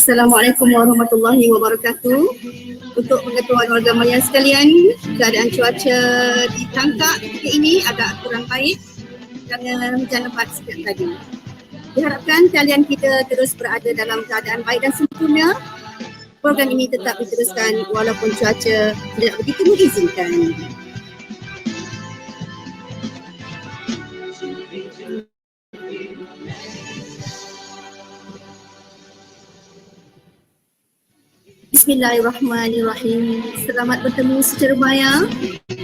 Assalamualaikum warahmatullahi wabarakatuh. Untuk pengetahuan warga Maya sekalian, keadaan cuaca di Tangkak ketika ini agak kurang baik kerana hujan lebat sejak tadi. Diharapkan kalian kita terus berada dalam keadaan baik dan sempurna. Program ini tetap diteruskan walaupun cuaca tidak begitu mengizinkan. Bismillahirrahmanirrahim. Selamat bertemu secara maya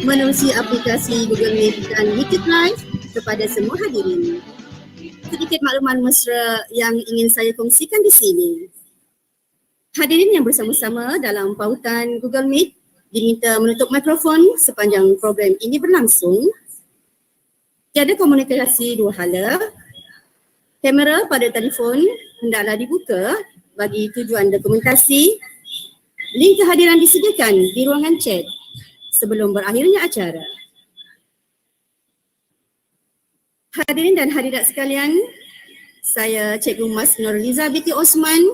menerusi aplikasi Google Meet dan YouTube Live kepada semua hadirin. Sedikit makluman mesra yang ingin saya kongsikan di sini. Hadirin yang bersama-sama dalam pautan Google Meet diminta menutup mikrofon sepanjang program ini berlangsung. Tiada komunikasi dua hala. Kamera pada telefon hendaklah dibuka bagi tujuan dokumentasi. Link kehadiran disediakan di ruangan chat sebelum berakhirnya acara. Hadirin dan hadirat sekalian, saya Cikgu Mas Nurliza binti Osman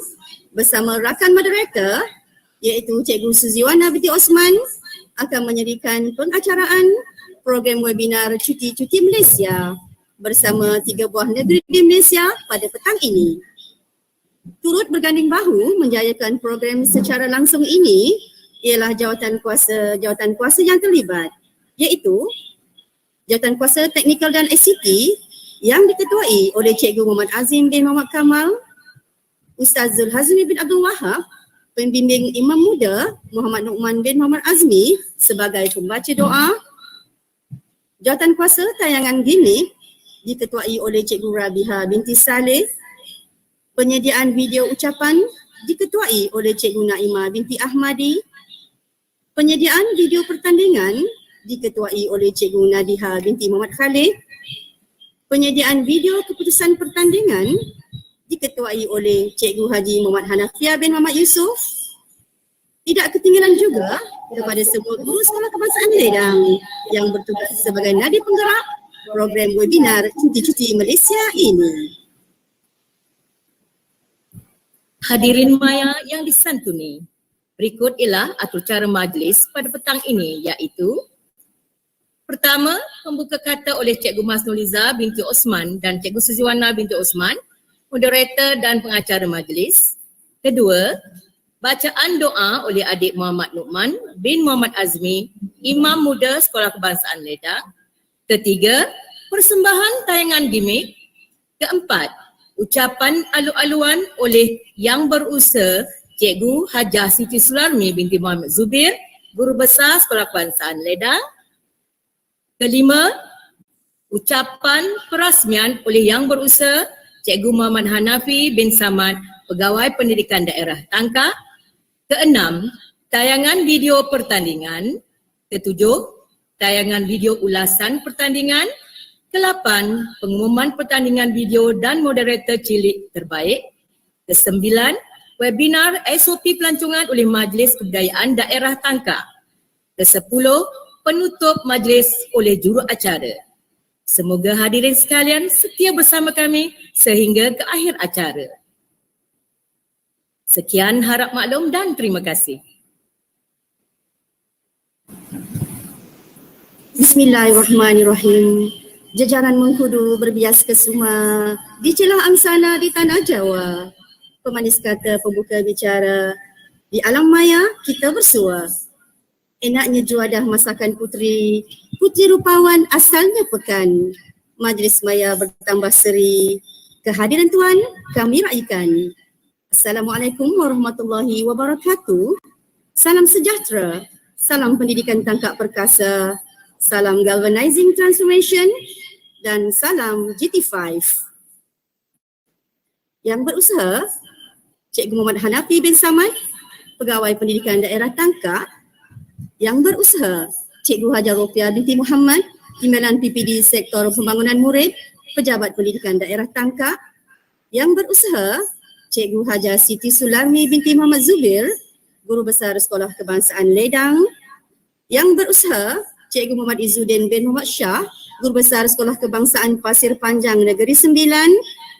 bersama rakan moderator iaitu Cikgu Suziwana binti Osman akan menyediakan pengacaraan program webinar Cuti-Cuti Malaysia bersama 3 buah negeri di Malaysia pada petang ini. Turut berganding bahu menjayakan program secara langsung ini ialah jawatan kuasa yang terlibat, iaitu Jawatan Kuasa Teknikal dan ICT yang diketuai oleh Cikgu Muhammad Azim bin Muhammad Kamal, Ustaz Zulhazmi bin Abdul Wahab, Pembimbing Imam Muda Muhammad Nu'man bin Muhammad Azmi sebagai pembaca doa. Jawatan Kuasa Tayangan Gimik diketuai oleh Cikgu Rabiha binti Saleh. Penyediaan video ucapan diketuai oleh Cikgu Naimah binti Ahmadi. Penyediaan video pertandingan diketuai oleh Cikgu Nadiha binti Muhammad Khalid. Penyediaan video keputusan pertandingan diketuai oleh Cikgu Haji Muhammad Hanafiah bin Muhammad Yusof. Tidak ketinggalan juga kepada semua guru sekolah kebangsaan Ledang yang bertugas sebagai nadi penggerak program webinar Cuti-Cuti Malaysia ini. Hadirin maya yang disantuni, berikut ialah atur cara majlis pada petang ini iaitu: pertama, pembuka kata oleh Cikgu Mas Nurliza binti Osman dan Cikgu Suziwana binti Osman, moderator dan pengacara majlis. Kedua, bacaan doa oleh adik Muhammad Nu'man bin Muhammad Azmi, Imam Muda Sekolah Kebangsaan Ledang. Ketiga, persembahan tayangan gimik. Keempat, ucapan alu-aluan oleh Yang Berusaha Cikgu Hajah Siti Sularmi binti Muhammad Zubir, Guru Besar Sekolah Kebangsaan Ledang. Kelima, ucapan perasmian oleh Yang Berusaha Cikgu Muhammad Hanafi bin Samad, Pegawai Pendidikan Daerah Tangkak. Keenam, tayangan video pertandingan. Ketujuh, tayangan video ulasan pertandingan. Ke-8, pengumuman pertandingan video dan moderator cilik terbaik. Ke-9, webinar SOP pelancongan oleh Majlis Kebudayaan Daerah Tangkak. Ke-10, penutup majlis oleh juruacara. Semoga hadirin sekalian setia bersama kami sehingga ke akhir acara. Sekian harap maklum dan terima kasih. Bismillahirrahmanirrahim. Jajaran mengkudu berbias ke semua di celah angsana di tanah Jawa. Pemanis kata pembuka bicara, di alam maya kita bersua. Enaknya juadah masakan putri rupawan asalnya pekan. Majlis maya bertambah seri. Kehadiran tuan kami raikan. Assalamualaikum warahmatullahi wabarakatuh. Salam sejahtera, salam pendidikan tangkap perkasa, salam galvanizing transformation dan salam GT5. Yang berusaha, Cikgu Muhammad Hanafi bin Samad, Pegawai Pendidikan Daerah Tangkak. Yang berusaha, Cikgu Hajar Rofiah binti Muhammad, Timbalan PPD Sektor Pembangunan Murid, Pejabat Pendidikan Daerah Tangkak. Yang berusaha, Cikgu Hajar Siti Sularmi binti Muhammad Zubir, Guru Besar Sekolah Kebangsaan Ledang. Yang berusaha, Cikgu Muhammad Izzuddin bin Muhammad Shah, Guru Besar Sekolah Kebangsaan Pasir Panjang Negeri Sembilan,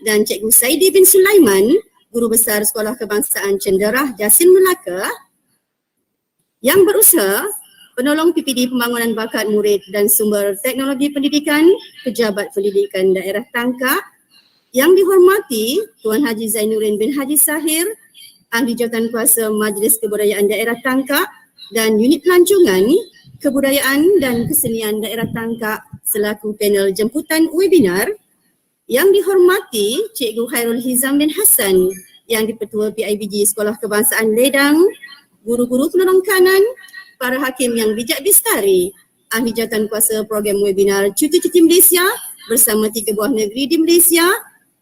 dan Cikgu Saidi bin Sulaiman, Guru Besar Sekolah Kebangsaan Cenderah Jasin Melaka. Yang berusaha, Penolong PPD Pembangunan Bakat Murid dan Sumber Teknologi Pendidikan, Pejabat Pendidikan Daerah Tangkak. Yang dihormati Tuan Haji Zainuddin bin Haji Sahir, Ahli Jawatan Kuasa Majlis Kebudayaan Daerah Tangkak dan Unit Pelancongan Kebudayaan dan Kesenian Daerah Tangkak selaku panel jemputan webinar. Yang dihormati Cikgu Khairul Hizam bin Hassan, Yang di-Pertua PIBG Sekolah Kebangsaan Ledang, guru-guru penolong kanan, para hakim yang bijak bistari, Ahli Jawatan Kuasa Program Webinar Cuti-Cuti Malaysia bersama 3 buah negeri di Malaysia,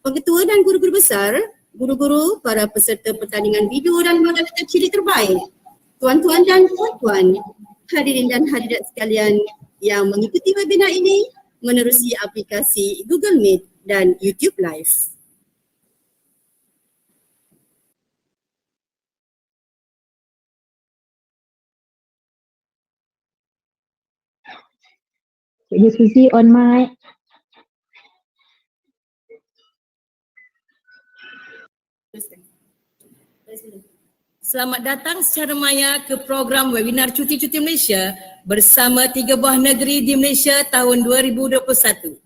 pengetua dan guru-guru besar, guru-guru, para peserta pertandingan video dan model cilik terbaik, tuan-tuan dan puan-puan, hadirin dan hadirat sekalian yang mengikuti webinar ini menerusi aplikasi Google Meet dan YouTube Live. Cikgu Suzy on mic. Selamat datang secara maya ke program webinar Cuti-Cuti Malaysia bersama 3 buah negeri di Malaysia tahun 2021.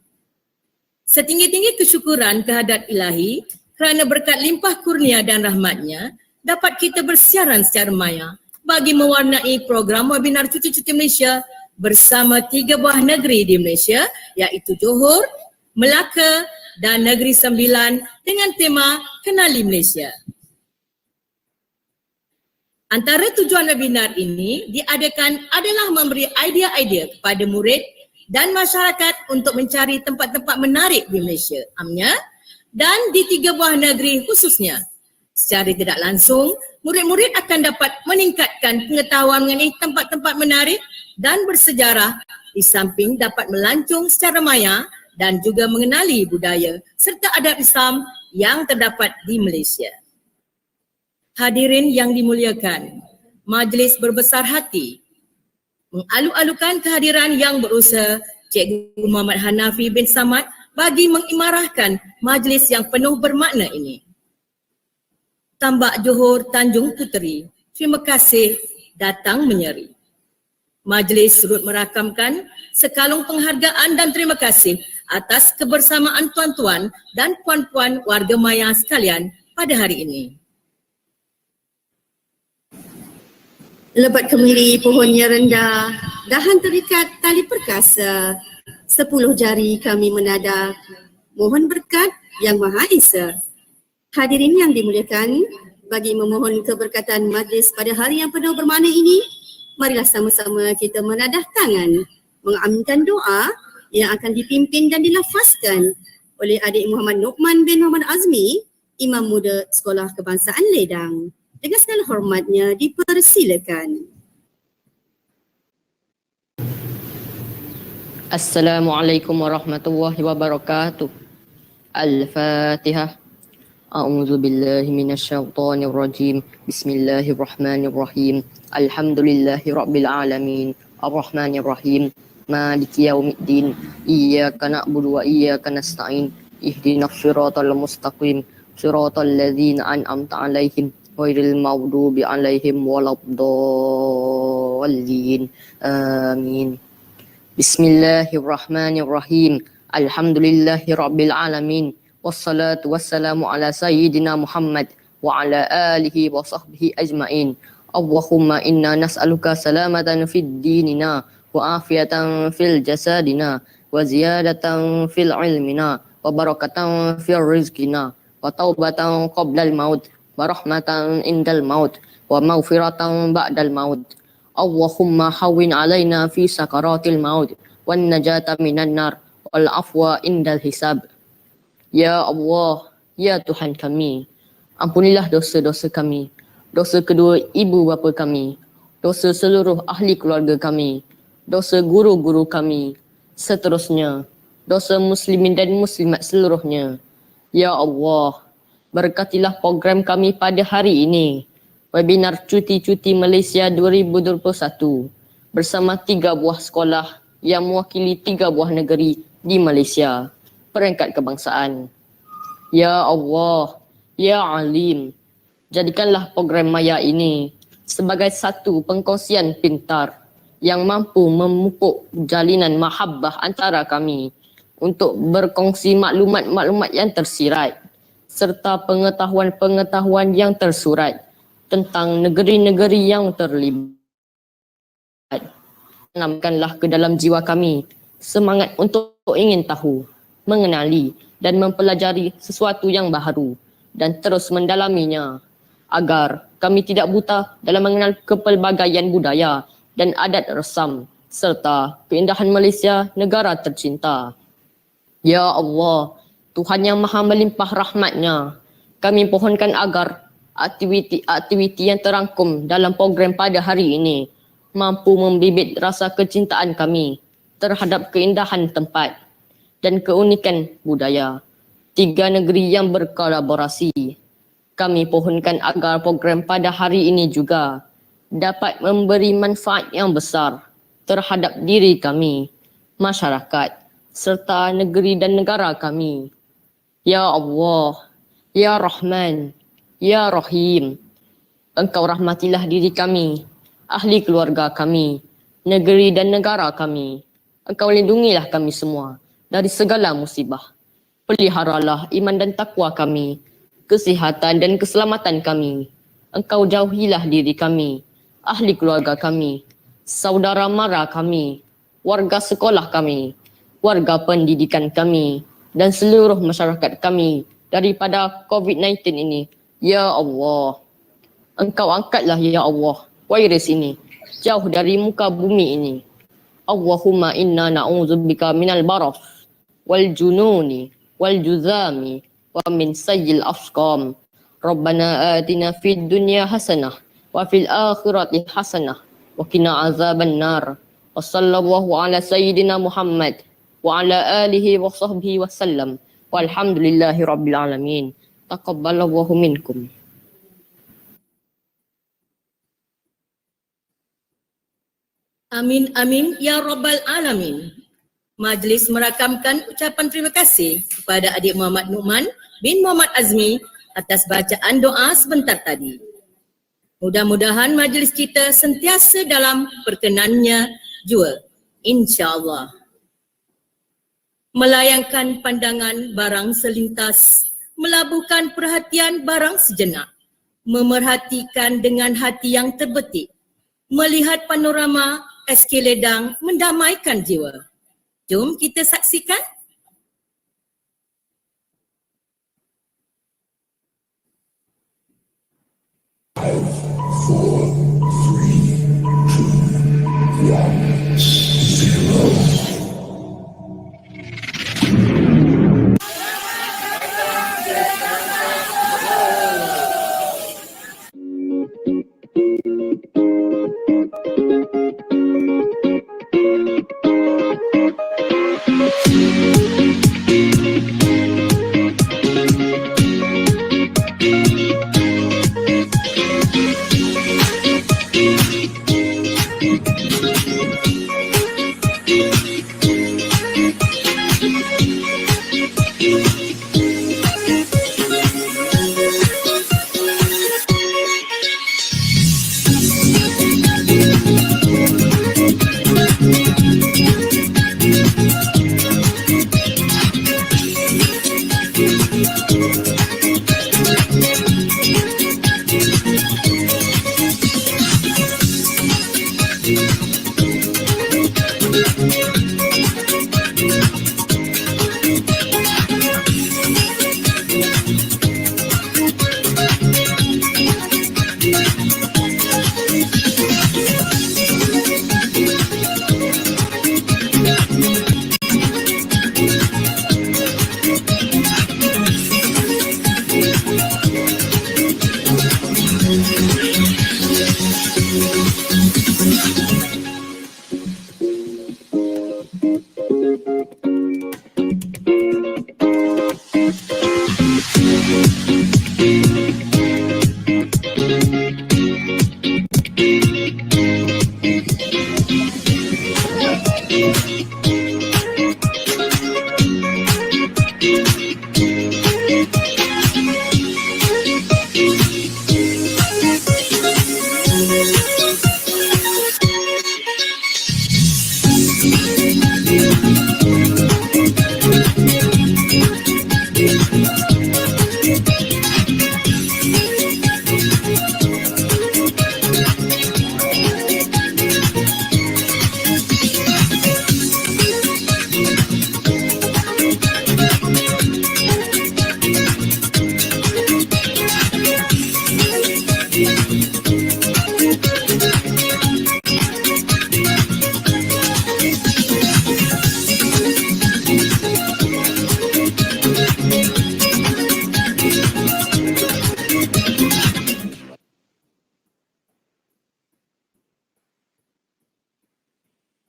Setinggi-tinggi kesyukuran kehadrat Ilahi kerana berkat limpah kurnia dan rahmatnya dapat kita bersiaran secara maya bagi mewarnai program webinar Cuti-Cuti Malaysia bersama 3 buah negeri di Malaysia iaitu Johor, Melaka dan Negeri Sembilan dengan tema Kenali Malaysia. Antara tujuan webinar ini diadakan adalah memberi idea-idea kepada murid dan masyarakat untuk mencari tempat-tempat menarik di Malaysia, amnya, dan di 3 buah negeri khususnya. Secara tidak langsung, murid-murid akan dapat meningkatkan pengetahuan mengenai tempat-tempat menarik dan bersejarah di samping dapat melancong secara maya dan juga mengenali budaya serta adat Islam yang terdapat di Malaysia. Hadirin yang dimuliakan, majlis berbesar hati mengalu-alukan kehadiran yang berusaha Cikgu Muhammad Hanafi bin Samad bagi mengimarahkan majlis yang penuh bermakna ini. Tambak Johor Tanjung Puteri, terima kasih datang menyeri. Majlis turut merakamkan sekalung penghargaan dan terima kasih atas kebersamaan tuan-tuan dan puan-puan warga maya sekalian pada hari ini. Lebat kemiri pohonnya rendah, dahan terikat tali perkasa, 10 jari kami menadah, mohon berkat yang Maha Esa. Hadirin yang dimuliakan, bagi memohon keberkatan majlis pada hari yang penuh bermakna ini, marilah sama-sama kita menadah tangan, mengaminkan doa yang akan dipimpin dan dilafazkan oleh adik Muhammad Nokman bin Muhammad Azmi, Imam Muda Sekolah Kebangsaan Ledang. Dengan segala hormatnya dipersilakan. Assalamualaikum warahmatullahi wabarakatuh. Al-Fatihah. A'udzu billahi minasyaitonir rajim. Bismillahirrahmanirrahim. Alhamdulillahi rabbil alamin. Arrahmanir rahim. Maliki yaumiddin. Iyyaka na'budu wa iyyaka nasta'in. Ihdinas siratal mustaqim. Siratal ladzina an'amta 'alaihim ghairil maghdubi 'alaihim waladdallin. Amin. Bismillahirrahmanirrahim. Alhamdulillahi rabbil alamin. Wassalatu wassalamu ala sayyidina Muhammad wa ala alihi wa sahbihi ajma'in. Allahumma inna nas'aluka salamatan fid dinina wa afiyatan fil jasadina wa ziyadatan fil ilmina wa barakatan fil rizqina wa taubatan qablal maut wa rahmatan indal maut wa maghfiratan ba'dal maut. Allahumma hawwin alaina fi sakaratil maut wan najata minan nar wal afwa indal hisab. Ya Allah, ya Tuhan kami, ampunilah dosa-dosa kami, dosa kedua ibu bapa kami, dosa seluruh ahli keluarga kami, dosa guru-guru kami, seterusnya, dosa muslimin dan muslimat seluruhnya. Ya Allah, berkatilah program kami pada hari ini, webinar cuti-cuti Malaysia 2021 bersama 3 buah sekolah yang mewakili 3 buah negeri di Malaysia, peringkat kebangsaan. Ya Allah, ya Alim, jadikanlah program Maya ini sebagai satu pengkongsian pintar yang mampu memupuk jalinan mahabbah antara kami untuk berkongsi maklumat-maklumat yang tersirat serta pengetahuan-pengetahuan yang tersurat tentang negeri-negeri yang terlibat. Tanamkanlah ke dalam jiwa kami semangat untuk ingin tahu, mengenali dan mempelajari sesuatu yang baharu dan terus mendalaminya agar kami tidak buta dalam mengenal kepelbagaian budaya dan adat resam serta keindahan Malaysia, negara tercinta. Ya Allah, Tuhan yang maha melimpah rahmatnya, kami pohonkan agar aktiviti-aktiviti yang terangkum dalam program pada hari ini mampu membibit rasa kecintaan kami terhadap keindahan tempat dan keunikan budaya 3 negeri yang berkolaborasi. Kami pohonkan agar program pada hari ini juga dapat memberi manfaat yang besar terhadap diri kami, masyarakat serta negeri dan negara kami. Ya Allah, ya Rahman, ya Rahim, Engkau rahmatilah diri kami, ahli keluarga kami, negeri dan negara kami. Engkau lindungilah kami semua dari segala musibah. Peliharalah iman dan takwa kami, kesihatan dan keselamatan kami. Engkau jauhilah diri kami, ahli keluarga kami, saudara mara kami, warga sekolah kami, warga pendidikan kami dan seluruh masyarakat kami daripada COVID-19 ini. Ya Allah, Engkau angkatlah ya Allah virus ini jauh dari muka bumi ini. Allahumma inna na'udzubika minal baras wal jununi wal juzami wa min sayyil asqam. Rabbana atina fid dunya hasanah wa fil akhirati hasanah wa qina azaban nar. Wa sallallahu ala sayyidina Muhammad wa ala alihi wa sahbihi wa sallam. Walhamdulillahi rabbil alamin. Taqabbalallahu minkum. Amin, amin, ya Rabbal Alamin. Majlis merakamkan ucapan terima kasih kepada adik Muhammad Nu'man bin Muhammad Azmi atas bacaan doa sebentar tadi. Mudah-mudahan majlis kita sentiasa dalam perkenannya jua, insya-Allah. Melayangkan pandangan barang selintas, melabuhkan perhatian barang sejenak, memerhatikan dengan hati yang terbetik, melihat panorama SK Ledang mendamaikan jiwa. Jom kita saksikan.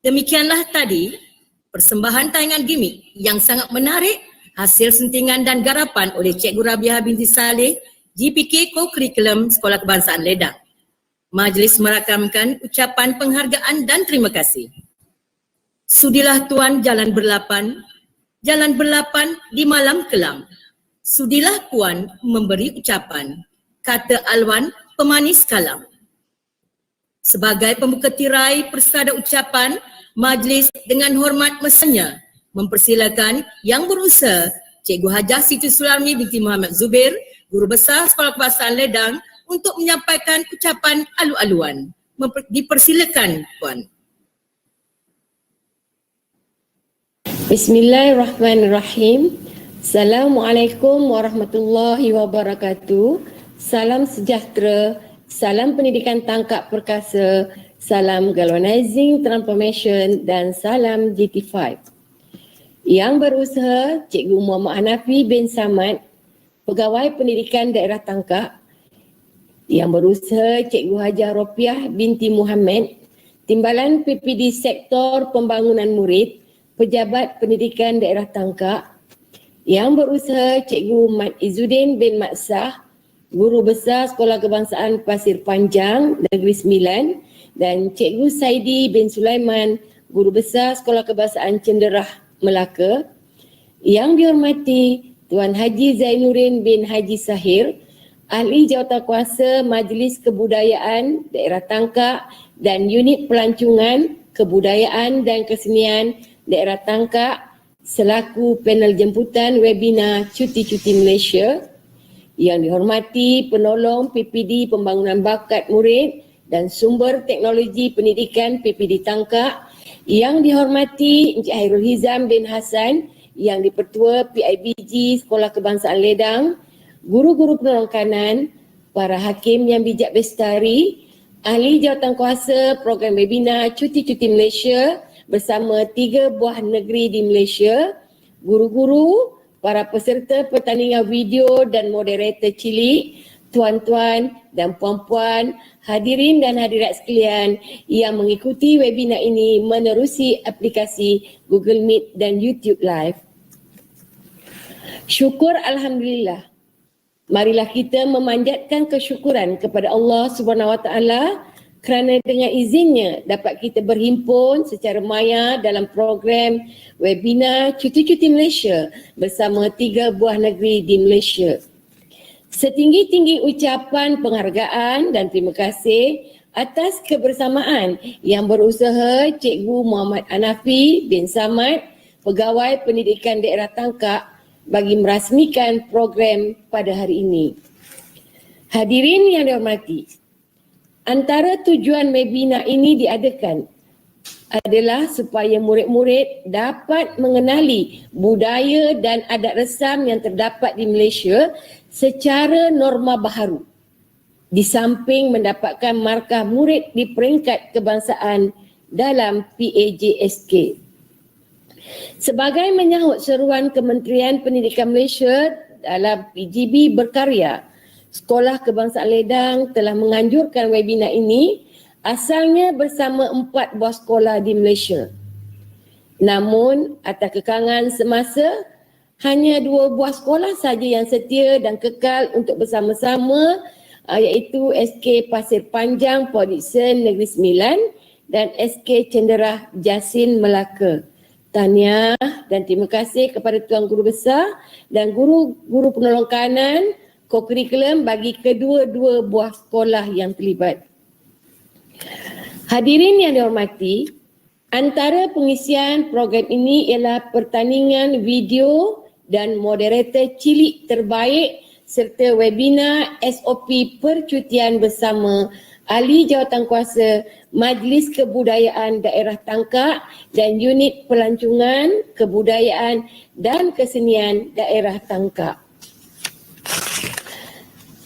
Demikianlah tadi persembahan tayangan gimmick yang sangat menarik hasil sentingan dan garapan oleh Cikgu Rabiah binti Saleh, GPK Co-Curriculum Sekolah Kebangsaan Ledang. Majlis merakamkan ucapan penghargaan dan terima kasih. Sudilah Tuan jalan berlapan di malam kelam. Sudilah Puan memberi ucapan, kata Alwan pemanis kalam. Sebagai pembuka tirai persada ucapan, majlis dengan hormat mesenya mempersilakan Yang Berusaha Cikgu Hajah Siti Sularmi binti Muhammad Zubir, Guru Besar Sekolah Kebangsaan Ledang untuk menyampaikan ucapan alu-aluan. Dipersilakan Puan. Bismillahirrahmanirrahim. Assalamualaikum warahmatullahi wabarakatuh. Salam sejahtera, salam pendidikan tangkap perkasa, salam galvanizing transformation dan salam GT5. Yang berusaha Cikgu Muhammad Hanafi bin Samad, Pegawai Pendidikan Daerah Tangkap. Yang berusaha Cikgu Hajah Ropiah binti Muhammad, Timbalan PPD Sektor Pembangunan Murid, Pejabat Pendidikan Daerah Tangkap. Yang berusaha Cikgu Mat Izzuddin bin Maksah, Guru Besar Sekolah Kebangsaan Pasir Panjang Negeri Sembilan, dan Cikgu Saidi bin Sulaiman, Guru Besar Sekolah Kebangsaan Cenderah Melaka. Yang dihormati Tuan Haji Zainuddin bin Haji Sahir, Ahli Jawatankuasa Majlis Kebudayaan Daerah Tangkap dan Unit Pelancongan Kebudayaan dan Kesenian Daerah Tangkap selaku panel jemputan webinar Cuti-Cuti Malaysia. Yang dihormati penolong PPD Pembangunan Bakat Murid dan Sumber Teknologi Pendidikan PPD Tangkap. Yang dihormati Encik Hairul Hizam bin Hassan yang dipertua PIBG Sekolah Kebangsaan Ledang, guru-guru penolong kanan, para hakim yang bijak bestari, ahli jawatankuasa program webinar Cuti-Cuti Malaysia bersama 3 buah negeri di Malaysia, guru-guru, para peserta pertandingan video dan moderator cilik, tuan-tuan dan puan-puan, hadirin dan hadirat sekalian yang mengikuti webinar ini menerusi aplikasi Google Meet dan YouTube Live. Syukur Alhamdulillah. Marilah kita memanjatkan kesyukuran kepada Allah Subhanahu Wa Taala kerana dengan izinnya dapat kita berhimpun secara maya dalam program webinar Cuti-Cuti Malaysia bersama 3 buah negeri di Malaysia. Setinggi-tinggi ucapan penghargaan dan terima kasih atas kebersamaan Yang Berusaha Cikgu Muhammad Hanafi bin Samad, Pegawai Pendidikan Daerah Tangkap bagi merasmikan program pada hari ini. Hadirin yang dihormati, antara tujuan webinar ini diadakan adalah supaya murid-murid dapat mengenali budaya dan adat resam yang terdapat di Malaysia secara norma baharu, di samping mendapatkan markah murid di peringkat kebangsaan dalam PAJSK. Sebagai menyahut seruan Kementerian Pendidikan Malaysia dalam PGB berkarya, Sekolah Kebangsaan Ledang telah menganjurkan webinar ini asalnya bersama 4 buah sekolah di Malaysia. Namun atas kekangan semasa, hanya 2 buah sekolah saja yang setia dan kekal untuk bersama-sama, iaitu SK Pasir Panjang Port Dickson Negeri Sembilan dan SK Cenderah Jasin Melaka. Tahniah dan terima kasih kepada Tuan Guru Besar dan guru-guru penolong kanan co-curriculum bagi kedua-dua buah sekolah yang terlibat. Hadirin yang dihormati, antara pengisian program ini ialah pertandingan video dan moderator cilik terbaik serta webinar SOP percutian bersama ahli jawatankuasa Majlis Kebudayaan Daerah Tangkap dan Unit Pelancongan Kebudayaan dan Kesenian Daerah Tangkap.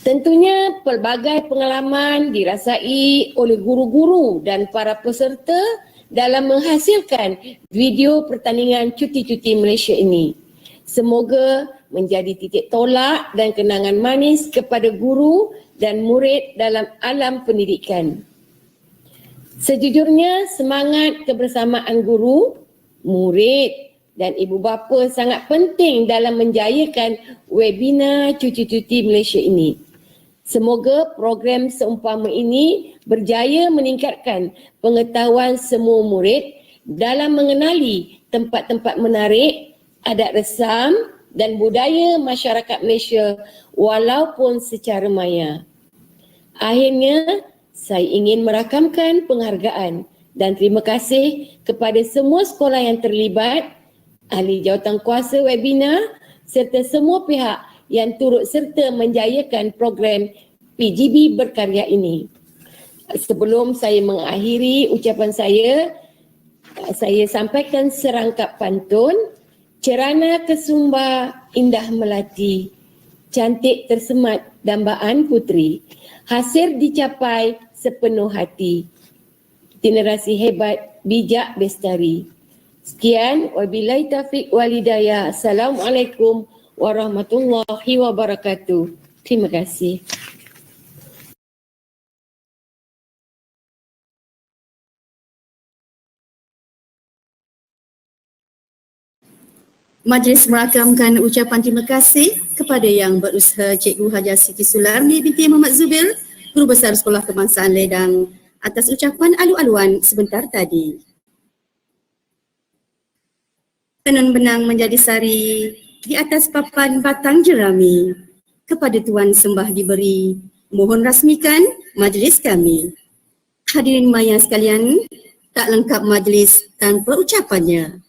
Tentunya pelbagai pengalaman dirasai oleh guru-guru dan para peserta dalam menghasilkan video pertandingan Cuti-Cuti Malaysia ini. Semoga menjadi titik tolak dan kenangan manis kepada guru dan murid dalam alam pendidikan. Sejujurnya, semangat kebersamaan guru, murid dan ibu bapa sangat penting dalam menjayakan webinar Cuti-Cuti Malaysia ini. Semoga program seumpama ini berjaya meningkatkan pengetahuan semua murid dalam mengenali tempat-tempat menarik, adat resam dan budaya masyarakat Malaysia walaupun secara maya. Akhirnya, saya ingin merakamkan penghargaan dan terima kasih kepada semua sekolah yang terlibat, ahli jawatankuasa webinar serta semua pihak yang turut serta menjayakan program PGB berkarya ini. Sebelum saya mengakhiri ucapan saya sampaikan serangkap pantun. Cerana kesumba indah melati, cantik tersemat dambaan putri, hasil dicapai sepenuh hati, generasi hebat bijak bestari. Sekian, wabillahi taufiq wal hidayah. Assalamualaikum warahmatullahi wabarakatuh. Terima kasih. Majlis merakamkan ucapan terima kasih kepada Yang Berusaha Cikgu Hajar Siti Sularni binti Muhammad Zubair, Guru Besar Sekolah Kebangsaan Ledang, atas ucapan alu-aluan sebentar tadi. Tenun benang menjadi sari di atas papan batang jerami. Kepada Tuan sembah diberi, mohon rasmikan majlis kami. Hadirin maya sekalian, tak lengkap majlis tanpa ucapannya.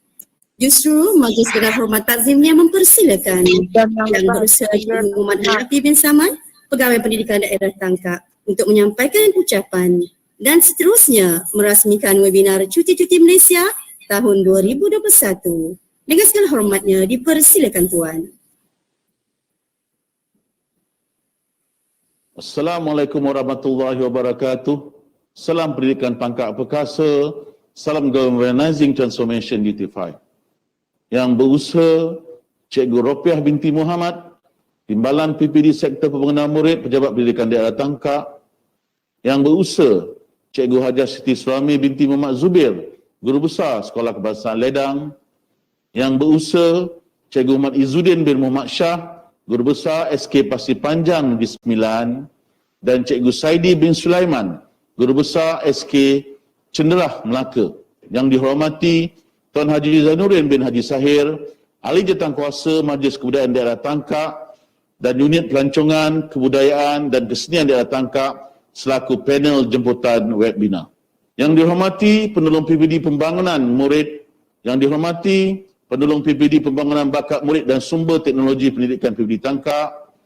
Justru Majlis Gelar Hormat Takzimnya mempersilakan Yang Berusaha Cikgu Muhammad Hanafi bin Saman, Pegawai Pendidikan Daerah Tangkak, untuk menyampaikan ucapan dan seterusnya merasmikan webinar Cuti-Cuti Malaysia tahun 2021. Dengan segala hormatnya, dipersilakan Tuan. Assalamualaikum warahmatullahi wabarakatuh. Salam Pendidikan Pangkat Perkasa, salam Galvanizing Transformation DT5. Yang berusaha Cikgu Ropiah binti Muhammad, Timbalan PPD Sektor Pembangunan Murid, Pejabat Pendidikan Daerah Tangkak. Yang berusaha Cikgu Hajar Siti Sularni binti Muhammad Zubair, Guru Besar Sekolah Kebangsaan Ledang. Yang berusaha Cikgu Muhammad Izzuddin bin Muhammad Shah, Guru Besar SK Pasir Panjang Negeri Sembilan. Dan Cikgu Saidi bin Sulaiman, Guru Besar SK Cenderah Melaka. Yang dihormati Tuan Haji Zainuddin bin Haji Sahir, Ahli Jawatankuasa Majlis Kebudayaan Daerah Tangkak dan Unit Pelancongan, Kebudayaan dan Kesenian Daerah Tangkak selaku panel jemputan webinar. Yang dihormati Penolong PPD Pembangunan Murid, yang dihormati Penolong PPD Pembangunan Bakat Murid dan Sumber Teknologi Pendidikan PPD Tangkak,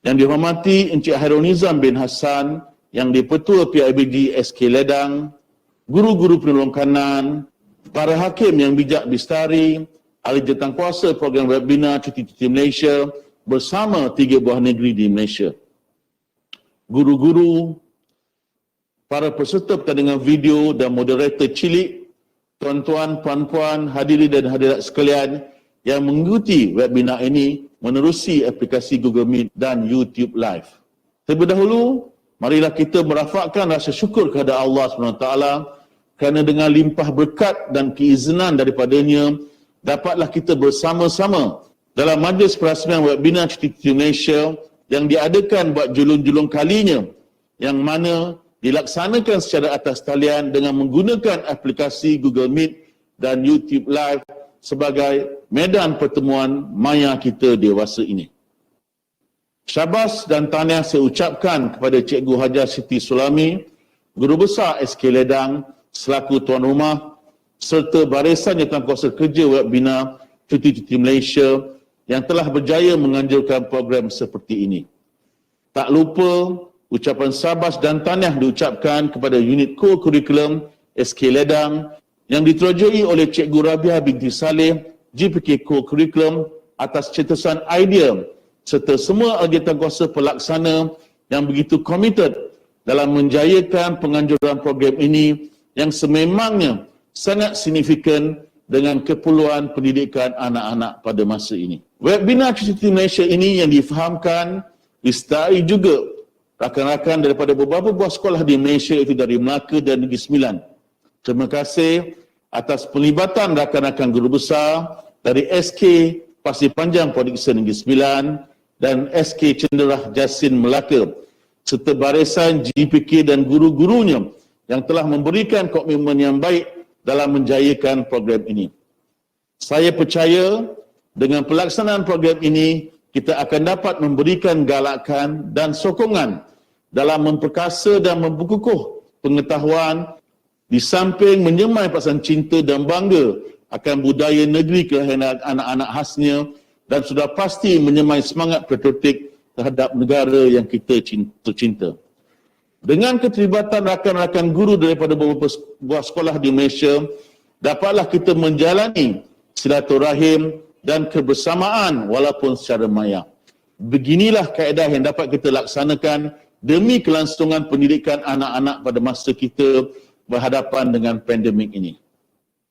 yang dihormati Encik Hairul Nizam bin Hassan, yang di-Petua PIBG SK Ledang, guru-guru penolong kanan, para hakim yang bijak bistari, ahli jawatankuasa program webinar Cuti-Cuti Malaysia bersama 3 buah negeri di Malaysia. Guru-guru, para peserta pertandingan video dan moderator cilik, tuan-tuan, puan-puan, hadirin dan hadirat sekalian yang mengikuti webinar ini menerusi aplikasi Google Meet dan YouTube Live. Terlebih dahulu, marilah kita merafakkan rasa syukur kepada Allah SWT kerana dengan limpah berkat dan keizinan daripadanya, dapatlah kita bersama-sama dalam majlis perasmian webinar Cuti-Cuti Malaysia yang diadakan buat julung-julung kalinya, yang mana dilaksanakan secara atas talian dengan menggunakan aplikasi Google Meet dan YouTube Live sebagai medan pertemuan maya kita dewasa ini. Syabas dan tahniah saya ucapkan kepada Cikgu Hajar Siti Sularni, Guru Besar SK Ledang, selaku tuan rumah serta barisan jawatankuasa kerja webinar Cuti-Cuti Malaysia yang telah berjaya menganjurkan program seperti ini. Tak lupa ucapan sabas dan tahniah diucapkan kepada unit core curriculum SK Ledang yang diterajui oleh Cikgu Rabiah binti Saleh, GPK core curriculum, atas cetusan idea serta semua jawatankuasa pelaksana yang begitu komited dalam menjayakan penganjuran program ini yang sememangnya sangat signifikan dengan keperluan pendidikan anak-anak pada masa ini. Webinar Cuti-Cuti Malaysia ini yang difahamkan disertai juga rakan-rakan daripada beberapa buah sekolah di Malaysia, iaitu dari Melaka dan Negeri Sembilan. Terima kasih atas pelibatan rakan-rakan guru besar dari SK Pasir Panjang Prodiksen Negeri Sembilan dan SK Cenderah Jasin Melaka serta barisan GPK dan guru-gurunya yang telah memberikan komitmen yang baik dalam menjayakan program ini. Saya percaya dengan pelaksanaan program ini, kita akan dapat memberikan galakan dan sokongan dalam memperkasa dan memperkukuh pengetahuan di samping menyemai perasaan cinta dan bangga akan budaya negeri kelahiran anak-anak khasnya dan sudah pasti menyemai semangat patriotik terhadap negara yang kita cinta. Dengan keterlibatan rakan-rakan guru daripada beberapa buah sekolah di Malaysia, dapatlah kita menjalani silaturahim dan kebersamaan walaupun secara maya. Beginilah kaedah yang dapat kita laksanakan demi kelangsungan pendidikan anak-anak pada masa kita berhadapan dengan pandemik ini.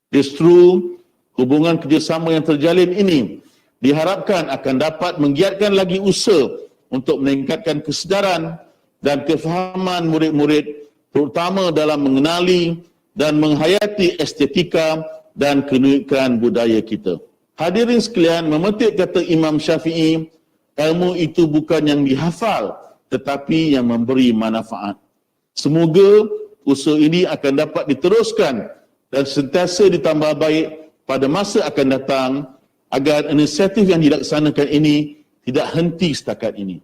Justru hubungan kerjasama yang terjalin ini diharapkan akan dapat menggiatkan lagi usaha untuk meningkatkan kesedaran dan kefahaman murid-murid terutama dalam mengenali dan menghayati estetika dan keunikan budaya kita. Hadirin sekalian, memetik kata Imam Syafi'i, ilmu itu bukan yang dihafal tetapi yang memberi manfaat. Semoga usaha ini akan dapat diteruskan dan sentiasa ditambah baik pada masa akan datang agar inisiatif yang dilaksanakan ini tidak henti setakat ini.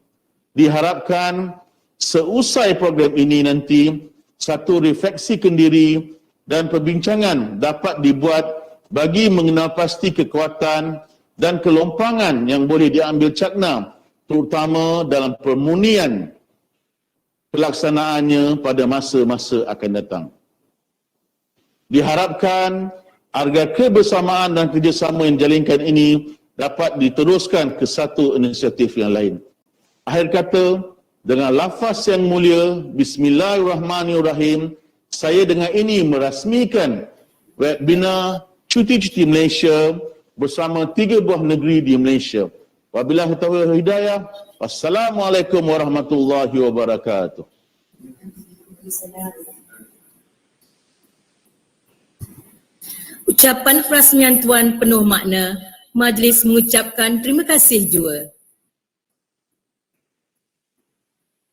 Diharapkan seusai program ini nanti satu refleksi kendiri dan perbincangan dapat dibuat bagi mengenal pasti kekuatan dan kelompangan yang boleh diambil cakna terutama dalam permunian pelaksanaannya pada masa-masa akan datang. Diharapkan agar kebersamaan dan kerjasama yang dijalinkan ini dapat diteruskan ke satu inisiatif yang lain. Akhir kata, dengan lafaz yang mulia, Bismillahirrahmanirrahim, saya dengan ini merasmikan webinar Cuti-Cuti Malaysia bersama 3 buah negeri di Malaysia. Wabillahi taufiq wal hidayah. Wassalamualaikum warahmatullahi wabarakatuh. Ucapan perasmian Tuan penuh makna. Majlis mengucapkan terima kasih jua.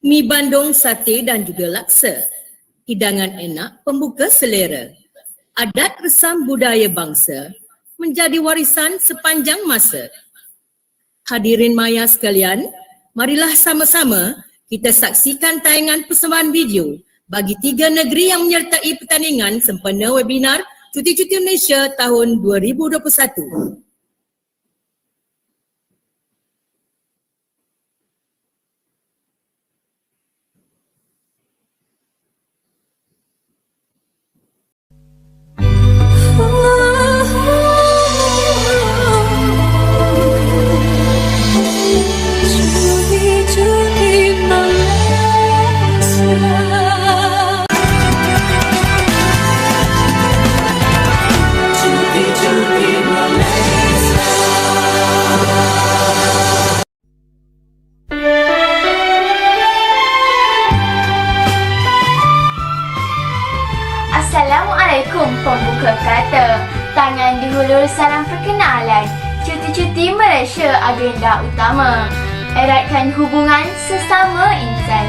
Mi bandung, sate dan juga laksa. Hidangan enak, pembuka selera. Adat resam budaya bangsa menjadi warisan sepanjang masa. Hadirin maya sekalian, marilah sama-sama kita saksikan tayangan persembahan video bagi 3 negeri yang menyertai pertandingan sempena webinar Cuti-Cuti Malaysia tahun 2021. Assalamualaikum pembuka kata. Tangan dihulur salam perkenalan. Cuti-cuti Malaysia agenda utama. Eratkan hubungan sesama insan.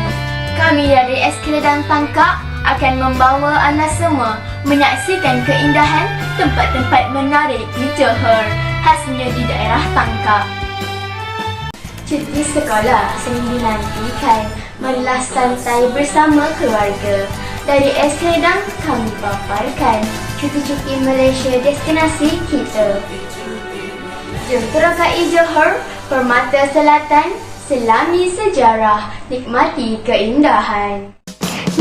Kami dari SK dan Tangkak akan membawa anda semua menyaksikan keindahan tempat-tempat menarik di Johor, khasnya di daerah Tangkak. Cuti sekolah sering dinantikan. Marilah santai bersama keluarga. Dari SK dan kami paparkan cuti-cuti Malaysia destinasi kita. Jom terokai Johor, Permata Selatan, selami sejarah, nikmati keindahan.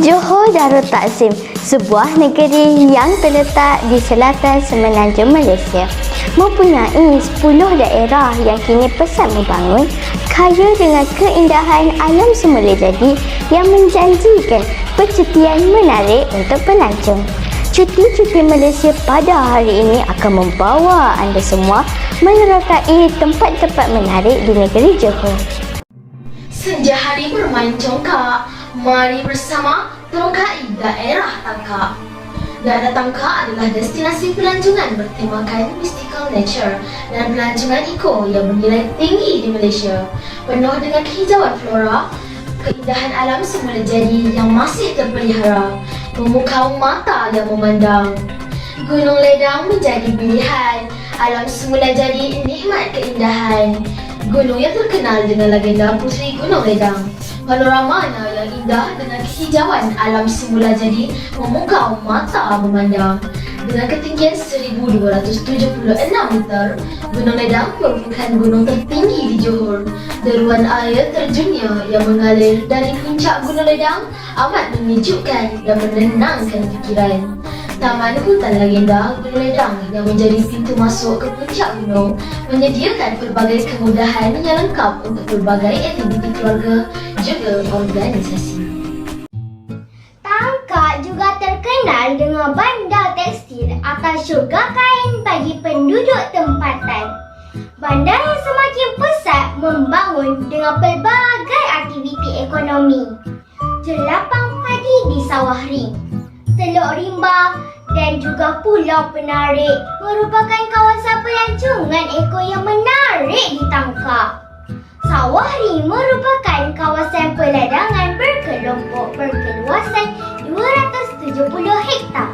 Johor Darul Takzim, sebuah negeri yang terletak di selatan semenanjung Malaysia, mempunyai 10 daerah yang kini pesat membangun, kaya dengan keindahan alam semula jadi yang menjanjikan percutian menarik untuk pelancong. Cuti-cuti Malaysia pada hari ini akan membawa anda semua menerokai tempat-tempat menarik di negeri Johor. Senja hari bermain congkak, mari bersama terokai daerah Tangkak. Negara Tangka adalah destinasi pelancongan bertemakan mystical nature dan pelancongan eco yang bernilai tinggi di Malaysia. Penuh dengan kehijauan flora, keindahan alam semula jadi yang masih terpelihara, memukau mata yang memandang. Gunung Ledang menjadi pilihan, alam semula jadi nikmat keindahan. Gunung yang terkenal dengan legenda Puteri Gunung Ledang. Panoramanya yang indah dengan kehijauan alam semula jadi memukau mata memandang. Dengan ketinggian 1276 meter, Gunung Ledang merupakan gunung tertinggi di Johor. Deruan air terjunnya yang mengalir dari puncak Gunung Ledang amat menyejukkan dan menenangkan fikiran. Taman Hutan Legenda Gunung Ledang yang menjadi pintu masuk ke puncak gunung menyediakan pelbagai kemudahan yang lengkap untuk pelbagai aktiviti keluarga juga organisasi. Tangka juga terkenal dengan bandar tekstil atau syurga kain bagi penduduk tempatan. Bandar yang semakin pesat membangun dengan pelbagai aktiviti ekonomi. Jelapang padi di Sawah Ring, Teluk Rimba dan juga Pulau Penarik merupakan kawasan pelancongan eko yang menarik di Tangka. Sawah Ring merupakan kawasan peladangan berkelompok berkeluasan 270 hektar.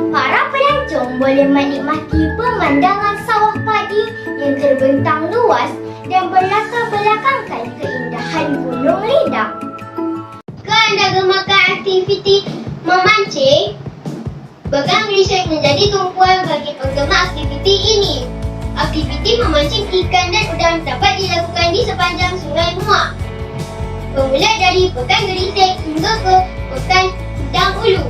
Para pelancong boleh menikmati pemandangan sawah padi yang terbentang luas dan berlatar belakangkan keindahan Gunung Ledang. Ke anda gemakan aktiviti memancing? Bagang Research menjadi tumpuan bagi penggemar aktiviti ini. Aktiviti memancing ikan dan udang dapat dilakukan di sepanjang Sungai Muar. Bermula dari Pekan Gerisik hingga ke Pekan Udang Ulu.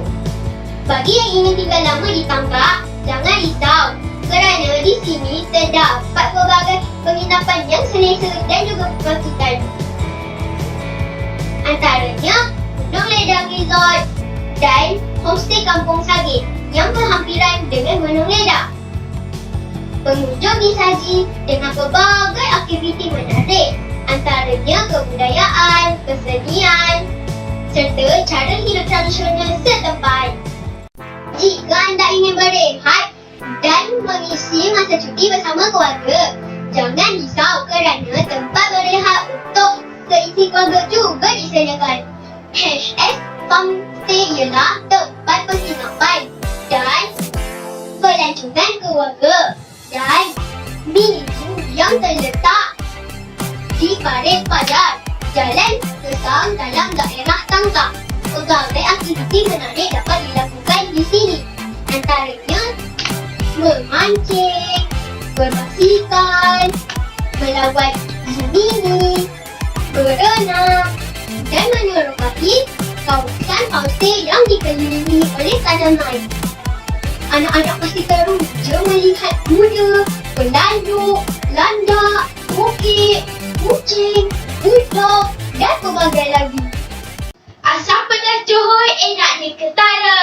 Bagi yang ingin tinggal lama di Tangka, jangan risau kerana di sini terdapat pelbagai penginapan yang selesa dan juga perpakitan. Antaranya Gunung Ledang Resort dan Homestay Kampung Sagit yang berhampiran dengan Gunung Ledang. Pengunjung disaji dengan pelbagai aktiviti menarik, antaranya kebudayaan, kesenian serta cara hidup tradisional setempat. Jika anda ingin berehat dan mengisi masa cuti bersama keluarga, jangan risau kerana tempat berehat untuk seisi keluarga juga disediakan. Homestay ialah tempat penginapan dan pelancongan keluarga dan mini zoo yang terletak di Parit Padar, Jalan Kesang dalam daerah Tangka. Pelbagai aktiviti menarik dapat dilakukan di sini, antaranya memancing, berbasikal, melawat zoo mini, berenang dan menerokai kawasan homestay yang dikelilingi oleh tanaman. Anak-anak pasti teruja melihat kuda, pelanduk, landak, bukit, kucing, budok dan pelbagai lagi. Asam pedas Johor enaknya ketara.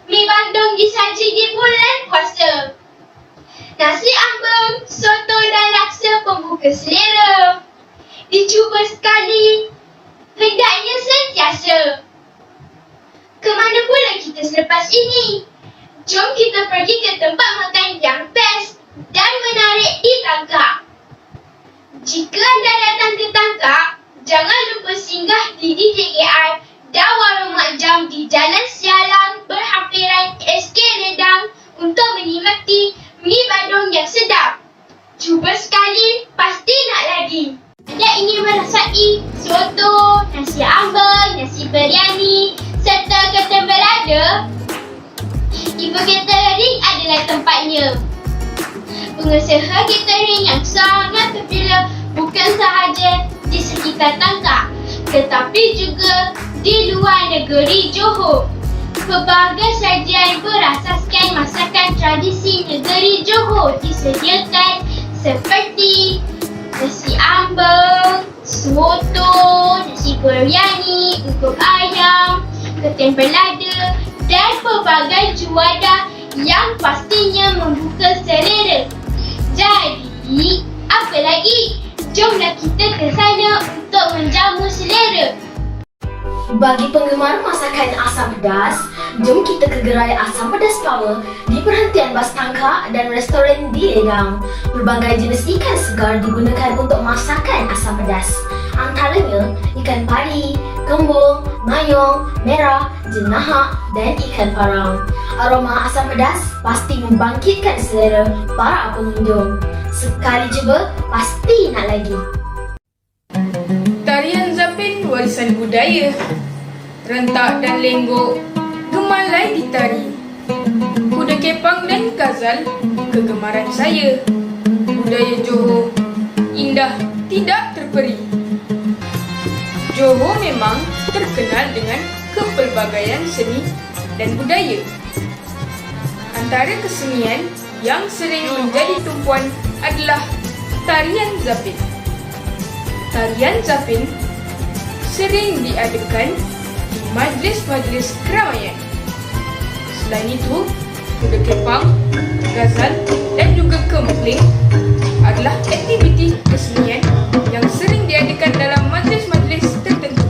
Mi bandung disaji di bulan puasa. Nasi ambeng, soto dan laksa pembuka selera. Dicuba sekali, hendaknya sentiasa. Kemana pula kita selepas ini? Jom kita pergi ke tempat makan yang best dan menarik di Tangka. Jika anda datang ke Tangka, jangan lupa singgah di DJKI dan Warung Mak Jam di Jalan Sialang berhampiran SK Ledang untuk menikmati mi bandung yang sedap. Cuba sekali, pasti nak lagi. Anda ingin merasai soto, nasi ambeng, nasi biryani serta ketan belada? Ibu Catering adalah tempatnya. Pengusaha catering yang sangat terpilih bukan sahaja di sekitar Tangka, tetapi juga di luar negeri Johor. Pelbagai sajian berasaskan masakan tradisi negeri Johor disediakan seperti nasi ambeng, soto, nasi biryani, uguk ayam, ketan belada dan pelbagai juadah yang pastinya membuka selera. Jadi, apa lagi? Jomlah kita ke sana untuk menjamu selera. Bagi penggemar masakan asam pedas, Jom kita ke gerai Asam Pedas Power di perhentian bas tangka dan restoran di Ledang. Berbagai jenis ikan segar digunakan untuk masakan asam pedas. Antaranya ikan pari, kembung, mayong, merah, jenahak dan ikan parang. Aroma asam pedas pasti membangkitkan selera para pengunjung. Sekali cuba, pasti nak lagi. Tarian Zapin warisan budaya. Rentak dan lenggok, gemalai ditari. Kuda kepang dan gazal, kegemaran saya. Budaya Johor, indah tidak terperi. Johor memang terkenal dengan kepelbagaian seni dan budaya. Antara kesenian yang sering menjadi tumpuan adalah tarian Zapin. Tarian Zapin sering diadakan di majlis-majlis keramaian. Selain itu, kuda kepang, gazal dan juga kempling adalah aktiviti kesenian yang sering diadakan dalam majlis-majlis tertentu.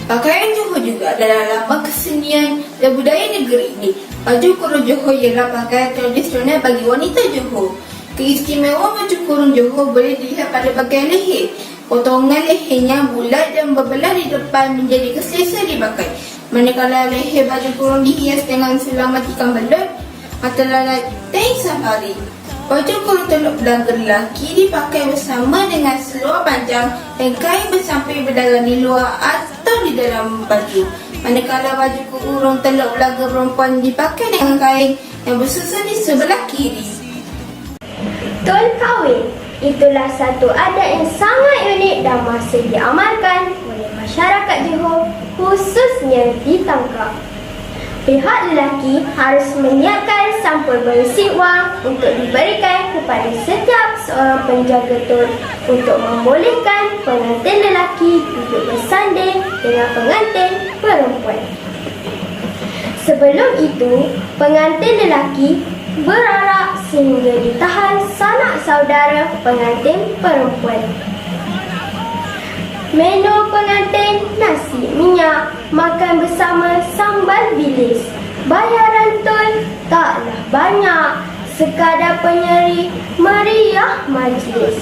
Pakaian Johor juga adalah lambang kesenian dan budaya negeri ini. Baju kurung Johor ialah pakaian tradisional bagi wanita Johor. Keistimewaan baju kurung Johor boleh dilihat pada bahagian leher. Potongan lehernya bulat dan berbelah di depan menjadi keselesa dipakai. Manakala leher baju kurung dihias dengan selamat ikan belut, mata lalat dan safari. Baju kurung teluk belangga lelaki dipakai bersama dengan seluar panjang dan kain bersamping berdalam di luar atau di dalam baju. Manakala baju kurung teluk belangga perempuan dipakai dengan kain yang bersusun di sebelah kiri. Tol kahwin, itulah satu adat yang sangat unik dan masih diamalkan oleh masyarakat Johor, khususnya di Tangkak. Pihak lelaki harus menyiapkan sampul berisi wang untuk diberikan kepada setiap seorang penjaga tol untuk membolehkan pengantin lelaki duduk bersanding dengan pengantin perempuan. Sebelum itu, pengantin lelaki berarak sehingga ditahan sanak saudara pengantin perempuan. Menu pengantin nasi minyak, makan bersama sambal bilis. Bayaran tol taklah banyak, sekadar penyeri meriah majlis.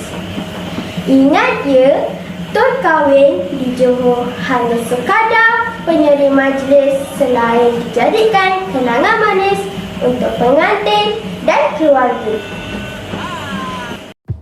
Ingat ya, tol kahwin di Johor hanya sekadar penyeri majlis selain dijadikan kenangan manis untuk pengantin dan keluarga.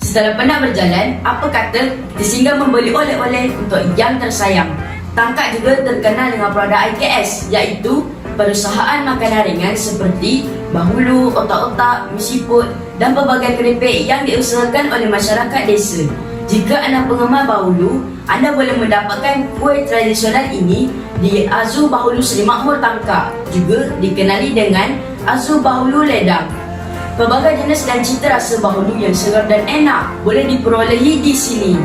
Setelah penat berjalan, apa kata kita singgah membeli oleh-oleh untuk yang tersayang. Tangkak juga terkenal dengan produk IKS, iaitu perusahaan makanan ringan seperti bahulu, otak-otak, mi siput dan pelbagai keripik yang diusahakan oleh masyarakat desa. Jika anda penggemar bahulu, anda boleh mendapatkan kuih tradisional ini di Azu Bahulu Seri Makmur Tangkak, juga dikenali dengan Azu Bahulu Ledang. Pelbagai jenis dan cita rasa bahulu yang segar dan enak boleh diperolehi di sini.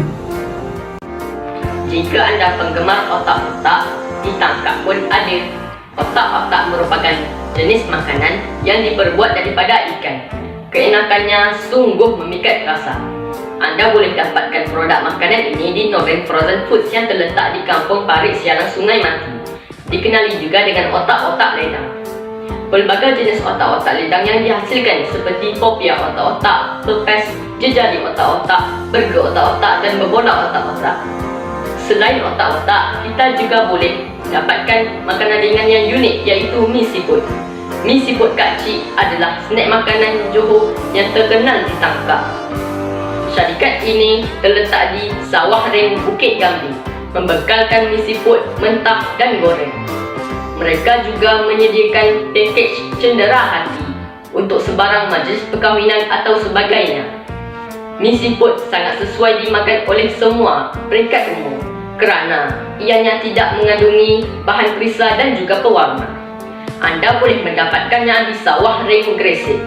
Jika anda penggemar otak-otak, di Tangkak pun ada. Otak-otak merupakan jenis makanan yang diperbuat daripada ikan. Keenakannya sungguh memikat rasa. Anda boleh dapatkan produk makanan ini di Novem Frozen Foods yang terletak di Kampung Parit Sialang Sungai Mati. Dikenali juga dengan otak-otak ledang. Pelbagai jenis otak-otak ledang yang dihasilkan seperti popia otak-otak, pepes, jejali otak-otak, burger otak-otak dan bebola otak-otak. Selain otak-otak, kita juga boleh dapatkan makanan ringan yang unik, iaitu mi siput. Mi siput kacik adalah snack makanan Johor yang terkenal di Tangkak. Syarikat ini terletak di Sawah Ring Bukit Gambi, membekalkan mi siput mentah dan goreng. Mereka juga menyediakan pakej cendera hati untuk sebarang majlis perkahwinan atau sebagainya. Mi siput sangat sesuai dimakan oleh semua peringkat umur kerana ianya tidak mengandungi bahan perisa dan juga pewarna. Anda boleh mendapatkannya di Sawah Ring Gresik.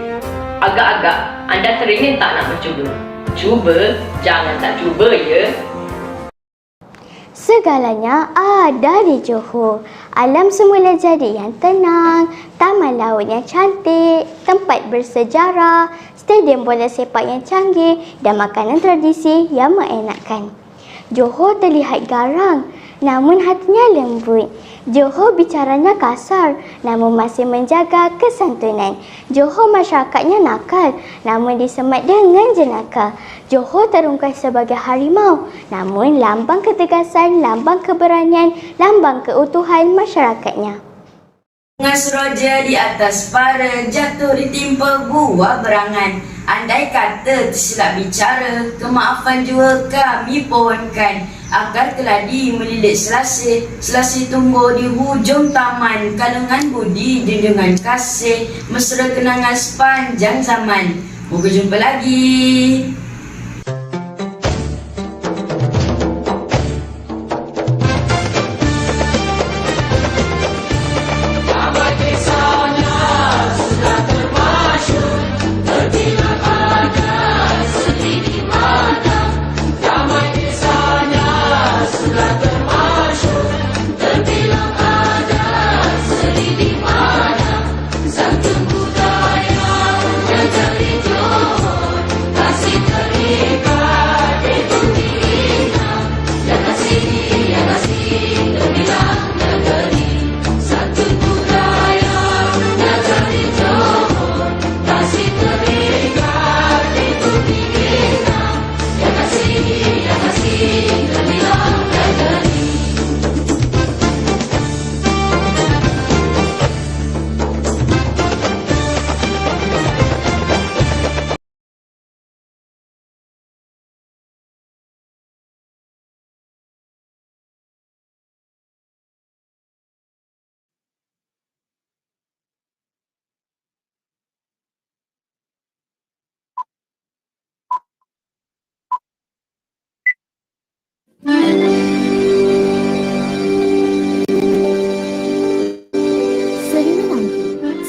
Agak-agak anda teringin tak nak mencuba? Cuba, jangan tak cuba ya. Segalanya ada di Johor. Alam semula jadi yang tenang, taman laut yang cantik, tempat bersejarah, stadium bola sepak yang canggih dan makanan tradisi yang mengenakkan. Johor terlihat garang, namun hatinya lembut. Johor bicaranya kasar, namun masih menjaga kesantunan. Johor masyarakatnya nakal, namun disemat dengan jenaka. Johor terungkas sebagai harimau, namun lambang ketegasan, lambang keberanian, lambang keutuhan masyarakatnya. Bunga seroja di atas para, jatuh ditimpa buah berangan. Andai kata tersilap bicara, kemaafan jua kami pohonkan. Akar keladi melilit selasih, selasih tumbuh di hujung taman. Kalungan budi, junjungan kasih, mesra kenangan sepanjang zaman. Moga jumpa lagi.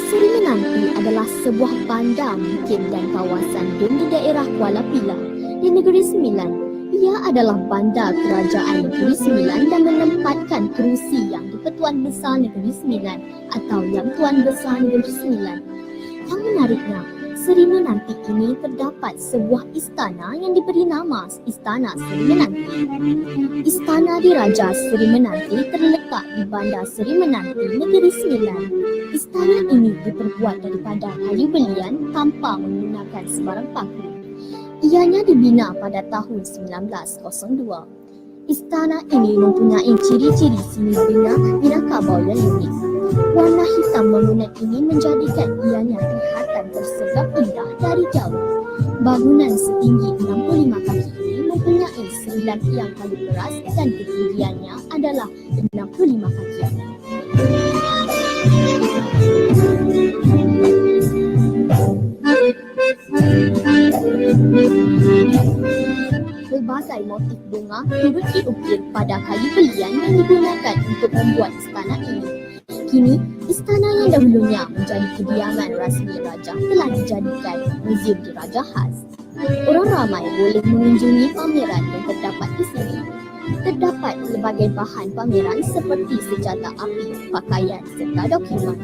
Seri Menanti adalah sebuah bandar bukit dan kawasan dom di daerah Kuala Pilah di Negeri Sembilan. Ia adalah bandar kerajaan Negeri Sembilan dan menempatkan kerusi Yang di-Pertuan Besar Negeri Sembilan atau Yang Tuan Besar Negeri Sembilan. Yang menariknya, Seri Menanti ini terdapat sebuah istana yang diberi nama Istana Seri Menanti. Istana Diraja Seri Menanti terletak di Bandar Seri Menanti, Negeri Sembilan. Istana ini diperbuat daripada kayu belian tanpa menggunakan sebarang paku. Ianya dibina pada tahun 1902. Istana ini mempunyai ciri-ciri seni bina Minangkabau yang unik. Warna hitam bangunan ini menjadikan ianya kelihatan tersegar indah dari jauh. Bangunan setinggi 65 kaki ini mempunyai 9 tiang kayu keras dan ketinggiannya adalah 65 kaki. Berbagai motif bunga turut diukir pada kayu belian yang digunakan untuk membuat istana ini. Kini, istana yang dahulunya menjadi kediaman rasmi raja telah dijadikan muzium diraja khas. Orang ramai boleh mengunjungi pameran yang terdapat di sini. Terdapat pelbagai bahan pameran seperti senjata api, pakaian serta dokumen.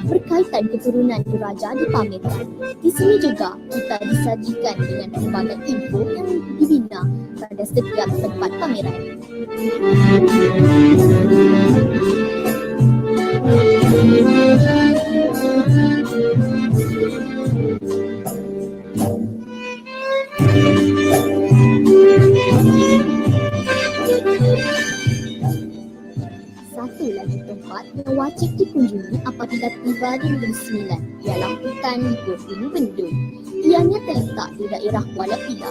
Berkaitan keturunan diraja dipamerkan. Di sini juga kita disajikan dengan pelbagai info yang dibina pada setiap tempat pameran. Satu lagi tempat yang wajib dikunjungi apabila tiba di Negeri Sembilan ialah hutan Ligur Gunung Bendung. Ianya terletak di daerah Kuala Pilah.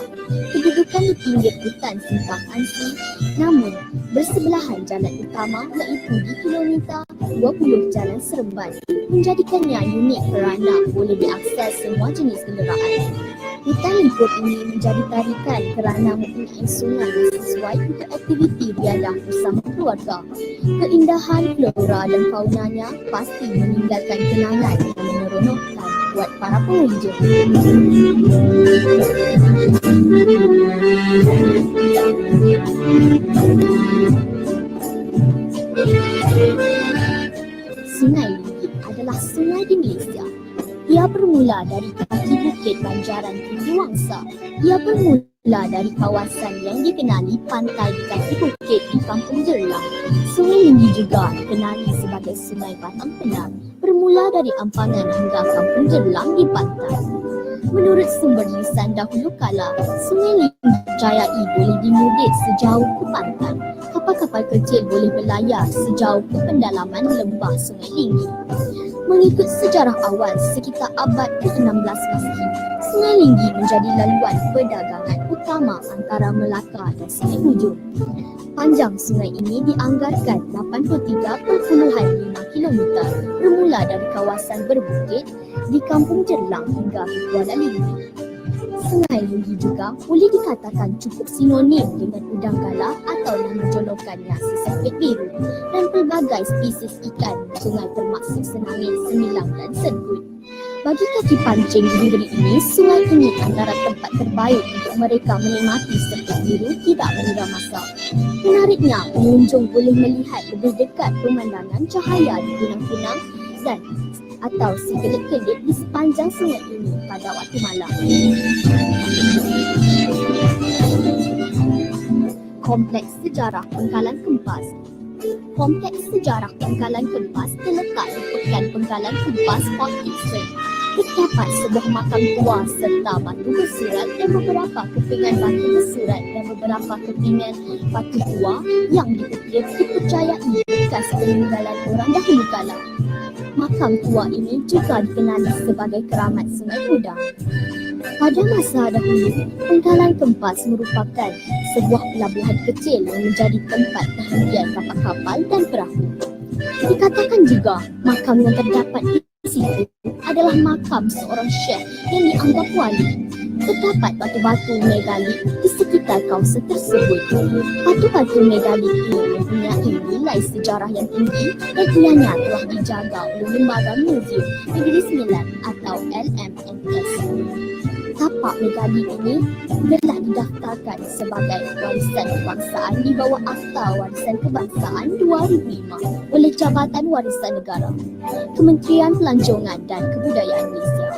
Kedudukan di pinggir hutan Simpang Ansi, namun bersebelahan jalan utama iaitu di kilometer 20 Jalan Seremban, menjadikannya unik kerana boleh diakses semua jenis kenderaan. Hutan Ligur ini menjadi tarikan kerana mempunyai sungai yang sesuai untuk aktiviti biadah bersama keluarga. Keindahan flora dan faunanya pasti meninggalkan kenangan yang meneronokkan buat para pengunjung. Sungai Ligi adalah sungai di Malaysia. Ia bermula dari kaki bukit Banjaran Tinggi Wangsa. Ia bermula bermula dari kawasan yang dikenali pantai di kaki bukit di Kampung Jerlang. Sungai Linggi juga dikenali sebagai Sungai Batang Penar, bermula dari Ampangan hingga Kampung Jerlang di pantai. Menurut sumber lisan dahulu kala, Sungai Linggi dijayai boleh dimudik sejauh ke pantai. Kapal-kapal kecil boleh berlayar sejauh ke pendalaman lembah Sungai Linggi. Mengikut sejarah awal sekitar abad ke-16 Masehi, Sungai Linggi menjadi laluan perdagangan utama antara Melaka dan Sungai Hujung. Panjang sungai ini dianggarkan 83.5 km bermula dari kawasan berbukit di Kampung Jerlang hingga ke Kuala Linggi. Sungai Linggi juga boleh dikatakan cukup sinonim dengan udang galah atau nama jolokannya sisipit biru dan pelbagai spesies ikan sungai termasuk senamit, semilang dan sergut. Bagi kaki pancing di negeri ini, sungai ini antara tempat terbaik untuk mereka menikmati serpit biru tidak mengira masa. Menariknya, pengunjung boleh melihat lebih dekat pemandangan cahaya di kunang-kunang dan atau si kelip-kelip di sepanjang sungai ini pada waktu malam. Kompleks Sejarah Pengkalan Kempas. Kompleks Sejarah Pengkalan Kempas terletak di Pekan Pengkalan Kempas, Port Dickson. Terdapat sebuah makam tua serta batu bersurat dan beberapa kepingan batu bersurat dan beberapa kepingan batu tua yang dipercayai bekas peninggalan orang dahulu kala. Makam tua ini juga dikenali sebagai keramat Sungai Kudang. Pada masa dahulu, Pengkalan Kempas merupakan sebuah pelabuhan kecil yang menjadi tempat perhentian kapal-kapal dan perahu. Dikatakan juga makam yang terdapat di situ adalah makam seorang syekh yang dianggap wali. Terdapat batu-batu megalit di sekitar kawasan tersebut. Batu-batu megalit ini mempunyai nilai sejarah yang tinggi dan ianya telah dijaga oleh Lembaga Museum Negeri Sembilan atau LMNS. Tapak megalit ini telah didaftarkan sebagai warisan kebangsaan di bawah Akta Warisan Kebangsaan 2005 oleh Jabatan Warisan Negara, Kementerian Pelancongan dan Kebudayaan Malaysia.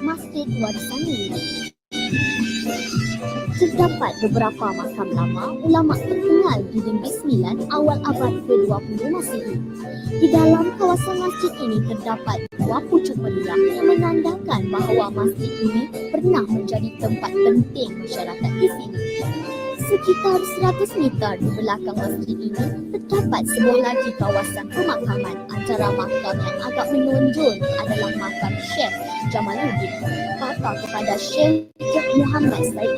Masjid Warisan Dunia. Terdapat beberapa makam lama ulama terkenal di Negeri Sembilan awal abad ke-20 Masehi. Di dalam kawasan masjid ini terdapat dua pucuk meriam yang menandakan bahawa masjid ini pernah menjadi tempat penting masyarakat di sini. Sekitar 100 meter di belakang masjid ini terdapat sebuah lagi kawasan pemakaman. Antara makam yang agak menonjol adalah makam Syekh Jamaluddin, bapa kepada Syekh Muhammad Said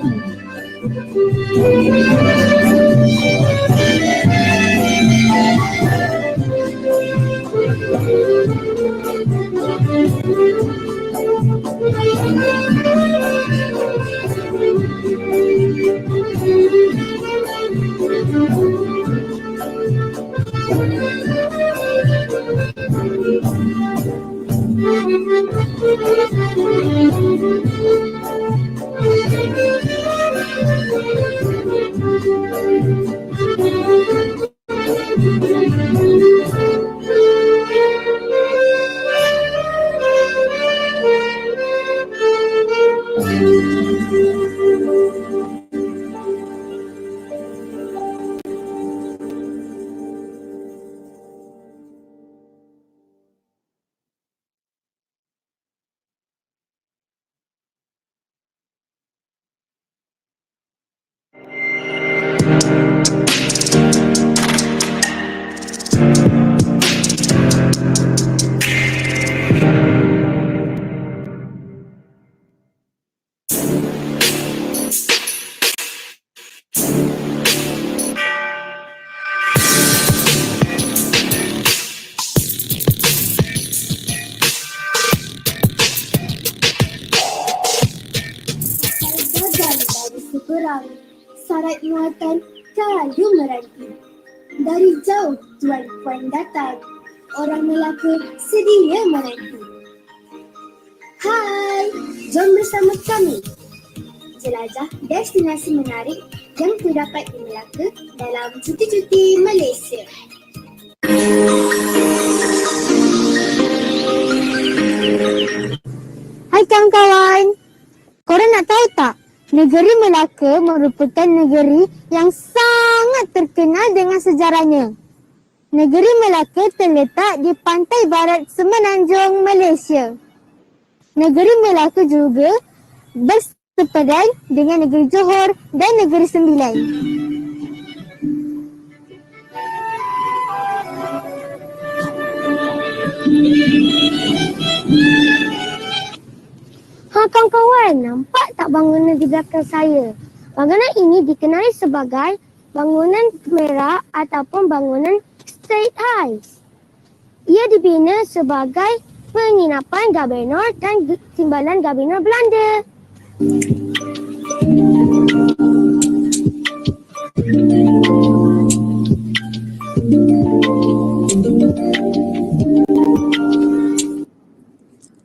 muatan kayu meranti. Dari jauh tuan-puan datang, orang Melaka sedia menanti. Hai, jom bersama kami jelajah destinasi menarik yang terdapat di Melaka dalam cuti-cuti Malaysia. Hai kawan-kawan, korang nak tahu tak? Negeri Melaka merupakan negeri yang sangat terkenal dengan sejarahnya. Negeri Melaka terletak di pantai barat Semenanjung Malaysia. Negeri Melaka juga bersepadan dengan negeri Johor dan negeri Sembilan. Kawan-kawan, nampak tak bangunan di belakang saya? Bangunan ini dikenali sebagai bangunan merah ataupun bangunan Straight Heights. Ia dibina sebagai penginapan Gubernur dan Timbalan Gubernur Belanda.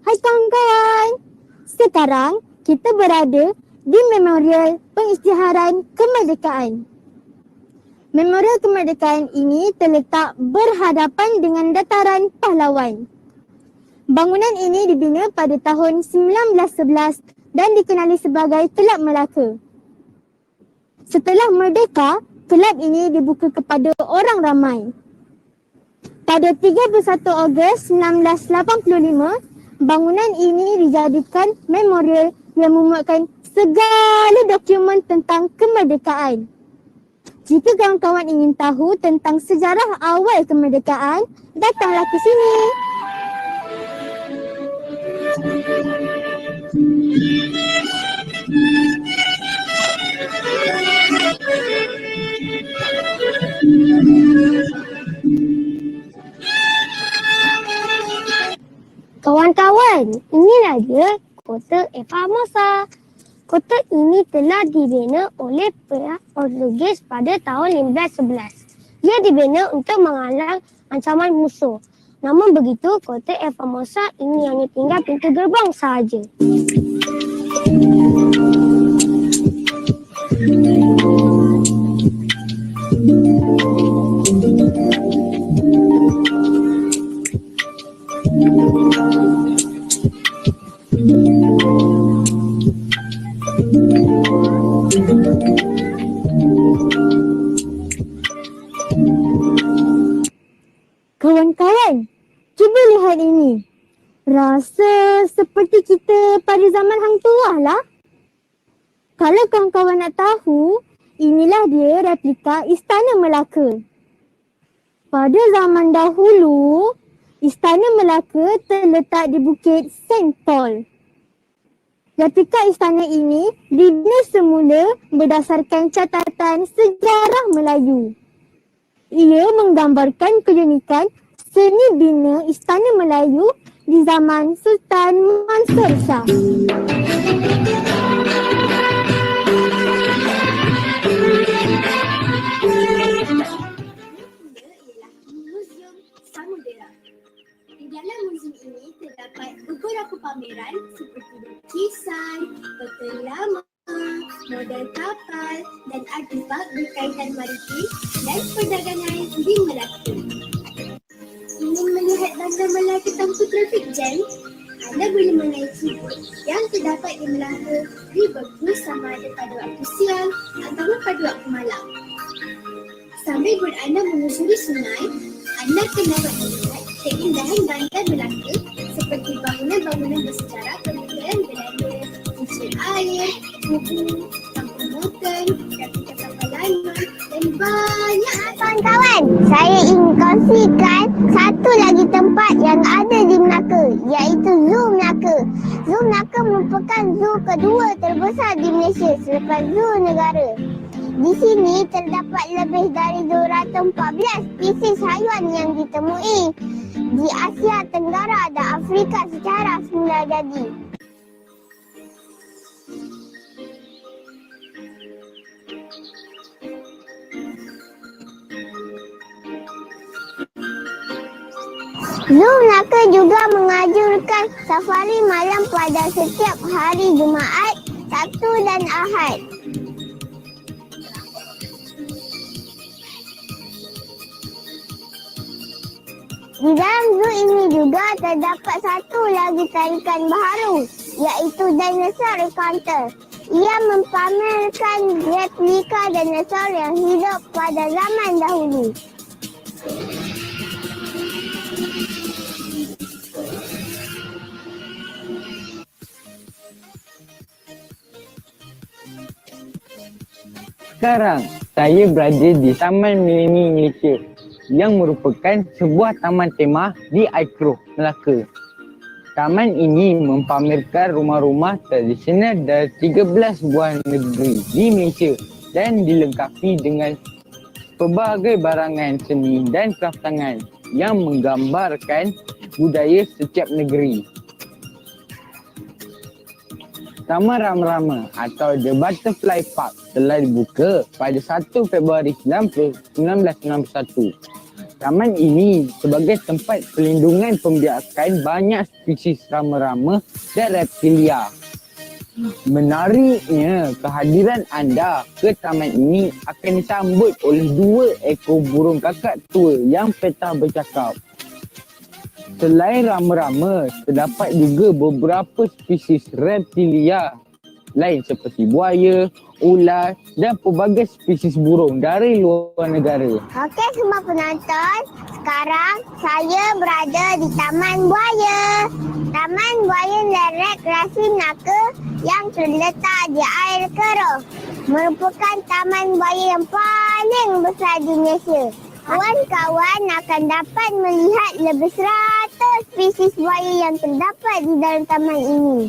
Hai kawan-kawan, sekarang kita berada di Memorial Pengisytiharan Kemerdekaan. Memorial Kemerdekaan ini terletak berhadapan dengan Dataran Pahlawan. Bangunan ini dibina pada tahun 1911 dan dikenali sebagai Kelab Melaka. Setelah merdeka, kelab ini dibuka kepada orang ramai. Pada 31 Ogos 1985, bangunan ini dijadikan memorial yang memuatkan segala dokumen tentang kemerdekaan. Jika kawan-kawan ingin tahu tentang sejarah awal kemerdekaan, datanglah ke sini. Kawan-kawan, inilah dia Kota Formosa. Kota ini telah dibina oleh pihak Portugis pada tahun 1511. Ia dibina untuk menghalang ancaman musuh. Namun begitu, Kota Formosa ini hanya tinggal pintu gerbang sahaja. Kawan-kawan, cuba lihat ini. Rasa seperti kita pada zaman Hang Tuah lah. Kalau kawan-kawan nak tahu, inilah dia replika Istana Melaka. Pada zaman dahulu, Istana Melaka terletak di Bukit St. Paul. Replika istana ini dibina semula berdasarkan catatan sejarah Melayu. Ia menggambarkan keunikan seni bina Istana Melayu di zaman Sultan Mansur Shah. Di dalam muzium ini terdapat beberapa pameran seperti lukisan, peta lama, model kapal dan artefak berkaitan maritim dan perdagangan di Melaka. Ingin melihat bandar Melaka tanpa trafik jam? Anda boleh menaiki bot yang terdapat di Melaka Rivercruise sama ada pada waktu siang atau pada waktu malam. Sambil bot anda menyusuri sungai, anda akan dapat melihat keindahan bandar Melaka seperti bangunan-bangunan bersejarah peninggalan Belanda, unsur air, kubu, kampung motor, replika kapal lama dan banyak. Kawan-kawan, saya ingin kongsikan satu lagi tempat yang ada di Melaka, iaitu Zoo Melaka. Zoo Melaka merupakan zoo kedua terbesar di Malaysia selepas zoo negara. Di sini terdapat lebih dari 214 spesies haiwan yang ditemui di Asia Tenggara dan Afrika secara semula jadi. Zoo Melaka juga menganjurkan safari malam pada setiap hari Jumaat, Sabtu dan Ahad. Di dalam zoo ini juga terdapat satu lagi tarikan baharu, iaitu Dinosaur Encounter. Ia mempamerkan replika dinosaur yang hidup pada zaman dahulu. Sekarang, saya berada di Taman Mileni Malaysia yang merupakan sebuah taman tema di Aikro, Melaka. Taman ini mempamerkan rumah-rumah tradisional dari 13 buah negeri di Malaysia dan dilengkapi dengan pelbagai barangan seni dan kraftangan yang menggambarkan budaya setiap negeri. Taman Rama-Rama atau The Butterfly Park telah dibuka pada 1 Februari 1961. Taman ini sebagai tempat pelindungan pembiakan banyak spesies rama-rama dan reptilia. Menariknya, kehadiran anda ke taman ini akan disambut oleh 2 ekor burung kakak tua yang petah bercakap. Selain rama-rama, terdapat juga beberapa spesies reptilia lain seperti buaya, ular dan pelbagai spesies burung dari luar negara. Okey semua penonton, sekarang saya berada di Taman Buaya. Taman Buaya dan Rekreasi Melaka yang terletak di air keruh. Merupakan taman buaya yang paling besar di Malaysia. Kawan-kawan akan dapat melihat lebih 100 spesies buaya yang terdapat di dalam taman ini.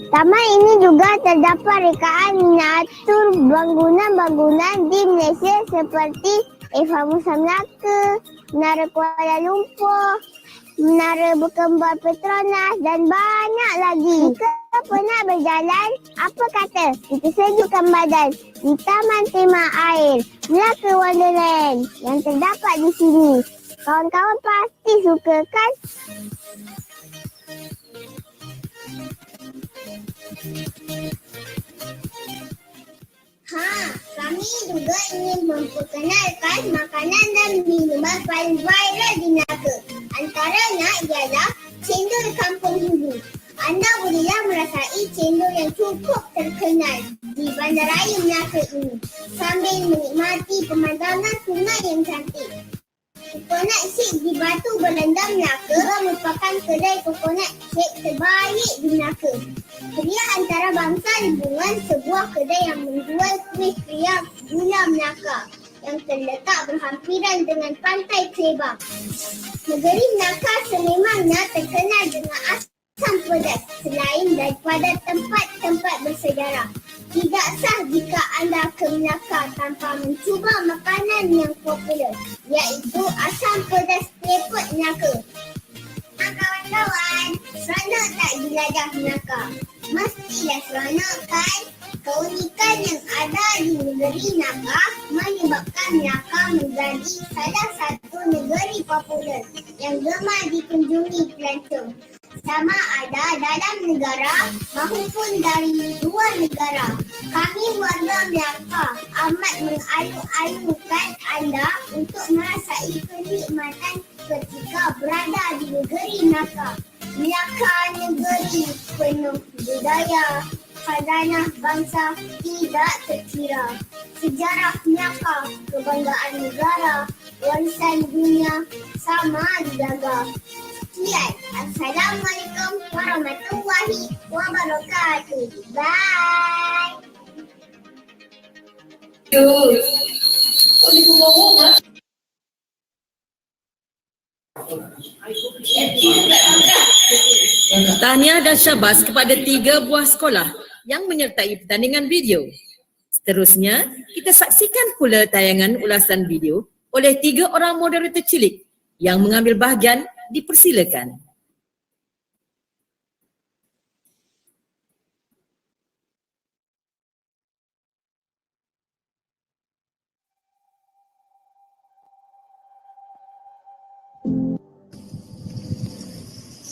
Taman ini juga terdapat rekaan miniatur bangunan-bangunan di Malaysia seperti Eva Musa Melaka, Menara Kuala Lumpur, Menara Berkembar Petronas dan banyak lagi. Jika pernah berjalan, apa kata kita sejukkan badan di Taman Tema Air Melaka Wonderland yang terdapat di sini. Kawan-kawan pasti suka kan? Kami juga ingin memperkenalkan makanan dan minuman paling viral di Melaka. Antaranya ialah cendol kampung Hindu. Anda bolehlah merasai cendol yang cukup terkenal di Bandaraya Melaka ini sambil menikmati pemandangan sungai yang cantik. Coconut shake di Batu Berendam Melaka merupakan kedai coconut shake terbaik di Melaka. Dia antara bangsa lingkungan sebuah kedai yang menjual kuih kriap gula Melaka yang terletak berhampiran dengan pantai Klebang. Negeri Melaka sememangnya terkenal dengan asam pedas selain daripada tempat-tempat bersejarah. Tidak sah jika anda ke Melaka tanpa mencuba makanan yang popular, iaitu asam pedas klepot Melaka. Kawan-kawan, seronok tak jelajah Melaka? Mestilah seronok kan? Keunikan yang ada di negeri Melaka menyebabkan Melaka menjadi salah satu negeri popular yang gemar dikunjungi pelancong. Sama ada dalam negara maupun dari luar negara. Kami warga Melaka amat mengalu-alukan anda untuk merasai kenikmatan ketika berada di negeri Melaka. Melaka negeri penuh budaya, khazanah bangsa tidak terkira. Sejarah Melaka, kebanggaan negara, warisan dunia sama dijaga. Sekian. Assalamualaikum warahmatullahi wabarakatuh. Bye. Tahniah dan syabas kepada 3 buah sekolah yang menyertai pertandingan video. Seterusnya, kita saksikan pula tayangan ulasan video oleh 3 orang moderator cilik yang mengambil bahagian. Dipersilakan.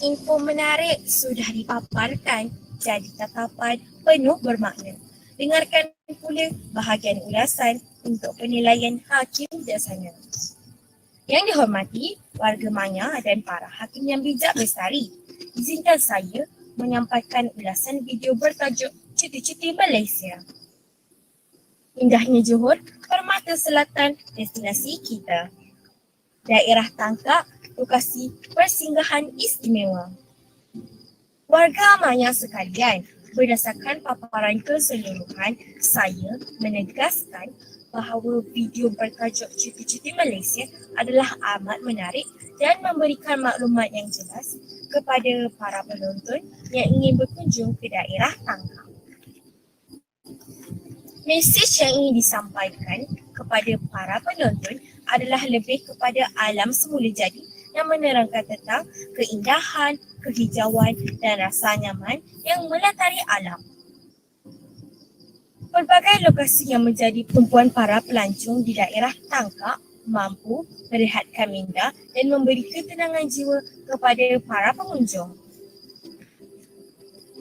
Info menarik sudah dipaparkan jadi tatapan penuh bermakna. Dengarkan pula bahagian ulasan untuk penilaian hakim bijaksana. Yang dihormati warga Maya dan para hakim yang bijak bestari, izinkan saya menyampaikan ulasan video bertajuk Cuti-Cuti Malaysia. Indahnya Johor, permata selatan destinasi kita. Daerah Tangkak, lokasi persinggahan istimewa. Warga Maya sekalian, berdasarkan paparan keseluruhan, saya menegaskan bahawa video bertajuk Cuti-Cuti Malaysia adalah amat menarik dan memberikan maklumat yang jelas kepada para penonton yang ingin berkunjung ke daerah Tangkak. Mesej yang ingin disampaikan kepada para penonton adalah lebih kepada alam semula jadi yang menerangkan tentang keindahan, kehijauan dan rasa nyaman yang melatari alam. Pelbagai lokasi yang menjadi tumpuan para pelancong di daerah Tangkak mampu merehatkan minda dan memberi ketenangan jiwa kepada para pengunjung.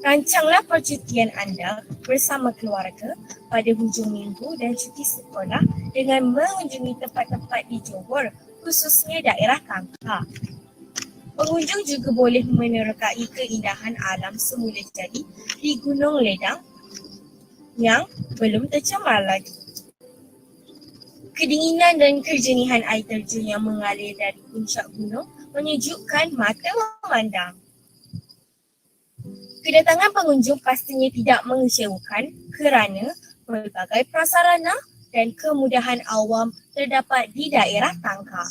Rancanglah percutian anda bersama keluarga pada hujung minggu dan cuti sekolah dengan mengunjungi tempat-tempat di Johor, khususnya daerah Tangkak. Pengunjung juga boleh menerokai keindahan alam semula jadi di Gunung Ledang yang belum tercemar lagi. Kedinginan dan kejenihan air terjun yang mengalir dari puncak gunung menyejukkan mata memandang. Kedatangan pengunjung pastinya tidak mengecewakan kerana pelbagai prasarana dan kemudahan awam terdapat di daerah Tangkak.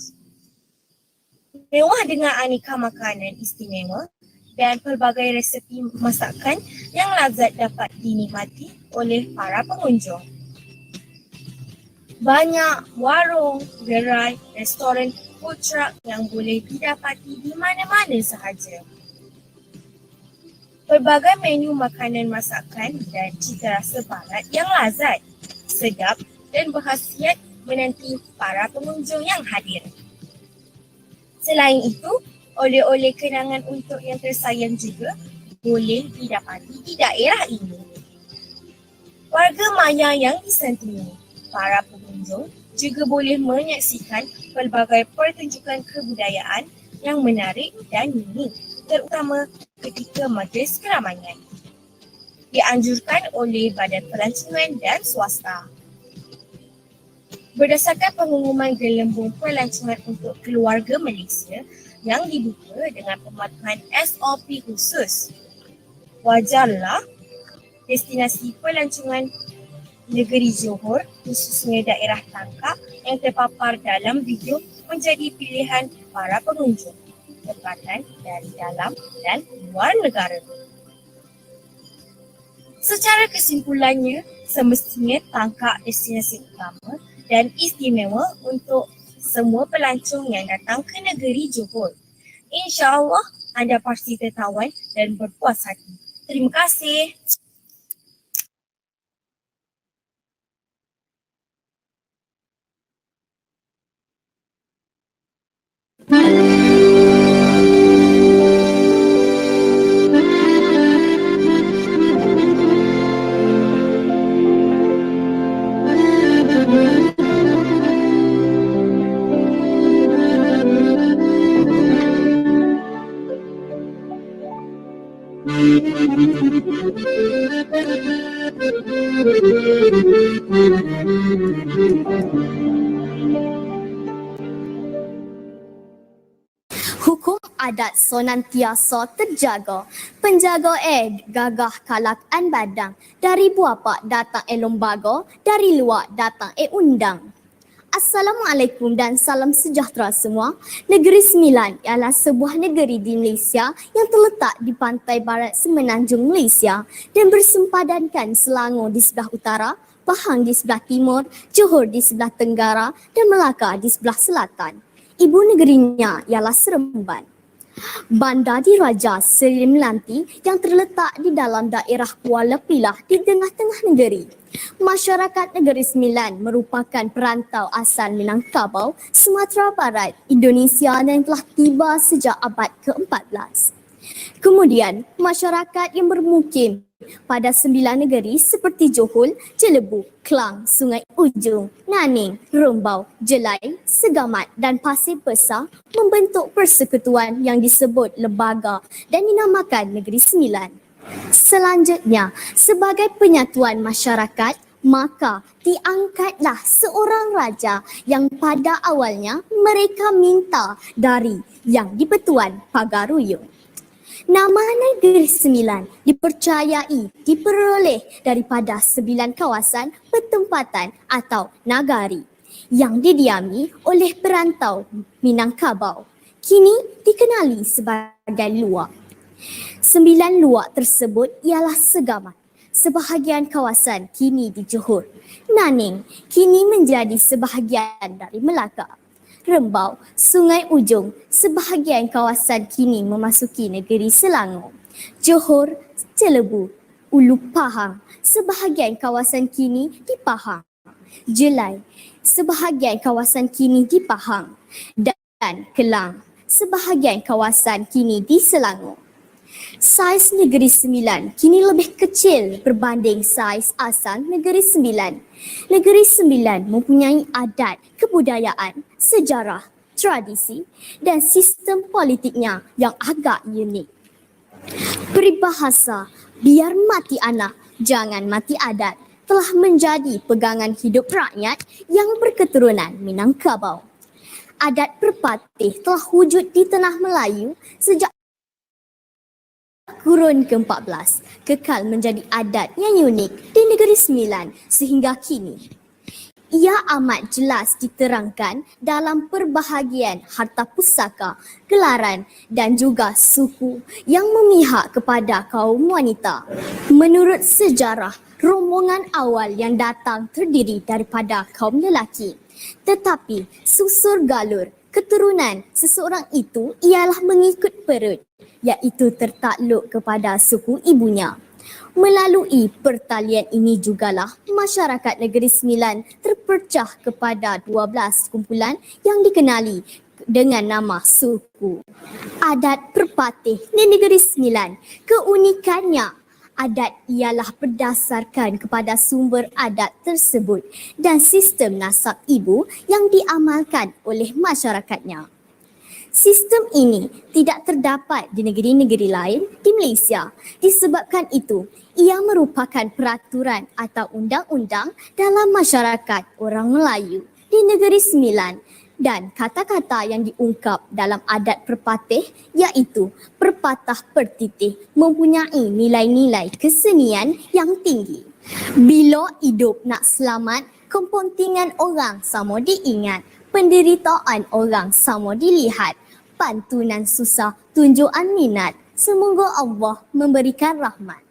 Mewah dengan aneka makanan istimewa dan pelbagai resepi masakan yang lazat dapat dinikmati oleh para pengunjung. Banyak warung, gerai, restoran, food truck yang boleh didapati di mana-mana sahaja. Pelbagai menu makanan masakan dan cita rasa barat yang lazat, sedap dan berkhasiat menanti para pengunjung yang hadir. Selain itu, oleh-oleh kenangan untuk yang tersayang juga boleh didapati di daerah ini. Warga Maya yang disantuni, para pengunjung juga boleh menyaksikan pelbagai pertunjukan kebudayaan yang menarik dan unik, terutama ketika majlis keramaian. Dianjurkan oleh Badan Pelancongan dan Swasta. Berdasarkan pengumuman Gelembung Pelancongan untuk Keluarga Malaysia yang dibuka dengan pematuhan SOP khusus, wajarlah destinasi pelancongan negeri Johor, khususnya daerah Tangkak yang terpapar dalam video menjadi pilihan para pengunjung tempatan dari dalam dan luar negara. Secara kesimpulannya, semestinya Tangkak destinasi utama dan istimewa untuk semua pelancong yang datang ke negeri Johor. InsyaAllah anda pasti tertawan dan berpuas hati. Terima kasih. Hukum adat senantiasa terjaga. Penjaga gagah kalakan badang. Dari buapak datang lombaga, dari luar datang undang. Assalamualaikum dan salam sejahtera semua. Negeri Sembilan ialah sebuah negeri di Malaysia yang terletak di pantai barat semenanjung Malaysia dan bersempadankan Selangor di sebelah utara, Pahang di sebelah timur, Johor di sebelah tenggara dan Melaka di sebelah selatan. Ibu negerinya ialah Seremban. Bandar Diraja Seri Melanti yang terletak di dalam daerah Kuala Pilah di tengah-tengah negeri. Masyarakat Negeri Sembilan merupakan perantau asal Minangkabau, Sumatera Barat, Indonesia dan telah tiba sejak abad ke-14. Kemudian, masyarakat yang bermukim pada 9 negeri seperti Johor, Jelebu, Klang, Sungai Ujung, Naning, Rembau, Jelai, Segamat dan Pasir Besar membentuk persekutuan yang disebut lembaga dan dinamakan Negeri Sembilan. Selanjutnya, sebagai penyatuan masyarakat, maka diangkatlah seorang raja yang pada awalnya mereka minta dari Yang di-Pertuan Pagaruyung. Nama Negeri Sembilan dipercayai diperoleh daripada 9 kawasan pertempatan atau nagari yang didiami oleh perantau Minangkabau. Kini dikenali sebagai luak. 9 luak tersebut ialah Segamat, sebahagian kawasan kini di Johor. Naning kini menjadi sebahagian dari Melaka. Rembau, Sungai Ujung, sebahagian kawasan kini memasuki negeri Selangor. Johor, Jelebu, Ulu Pahang, sebahagian kawasan kini di Pahang. Jelai, sebahagian kawasan kini di Pahang. Dan Kelang, sebahagian kawasan kini di Selangor. Saiz Negeri Sembilan kini lebih kecil berbanding saiz asal Negeri Sembilan. Negeri Sembilan mempunyai adat, kebudayaan, sejarah, tradisi dan sistem politiknya yang agak unik. Peribahasa biar mati anak, jangan mati adat telah menjadi pegangan hidup rakyat yang berketurunan Minangkabau. Adat perpatih telah wujud di tanah Melayu sejak kurun ke-14, kekal menjadi adat yang unik di Negeri Sembilan sehingga kini. Ia amat jelas diterangkan dalam perbahagian harta pusaka, gelaran dan juga suku yang memihak kepada kaum wanita. Menurut sejarah, rombongan awal yang datang terdiri daripada kaum lelaki. Tetapi susur galur keturunan seseorang itu ialah mengikut perut, iaitu tertakluk kepada suku ibunya. Melalui pertalian ini jugalah masyarakat Negeri Sembilan terpecah kepada 12 kumpulan yang dikenali dengan nama suku. Adat perpatih di Negeri Sembilan, keunikannya adat ialah berdasarkan kepada sumber adat tersebut dan sistem nasab ibu yang diamalkan oleh masyarakatnya. Sistem ini tidak terdapat di negeri-negeri lain di Malaysia. Disebabkan itu, ia merupakan peraturan atau undang-undang dalam masyarakat orang Melayu di Negeri Sembilan dan kata-kata yang diungkap dalam adat perpatih iaitu perpatah pertitih mempunyai nilai-nilai kesenian yang tinggi. Bila hidup nak selamat, kepentingan orang sama diingat, penderitaan orang sama dilihat, pantunan susah, tunjukan minat, semoga Allah memberikan rahmat.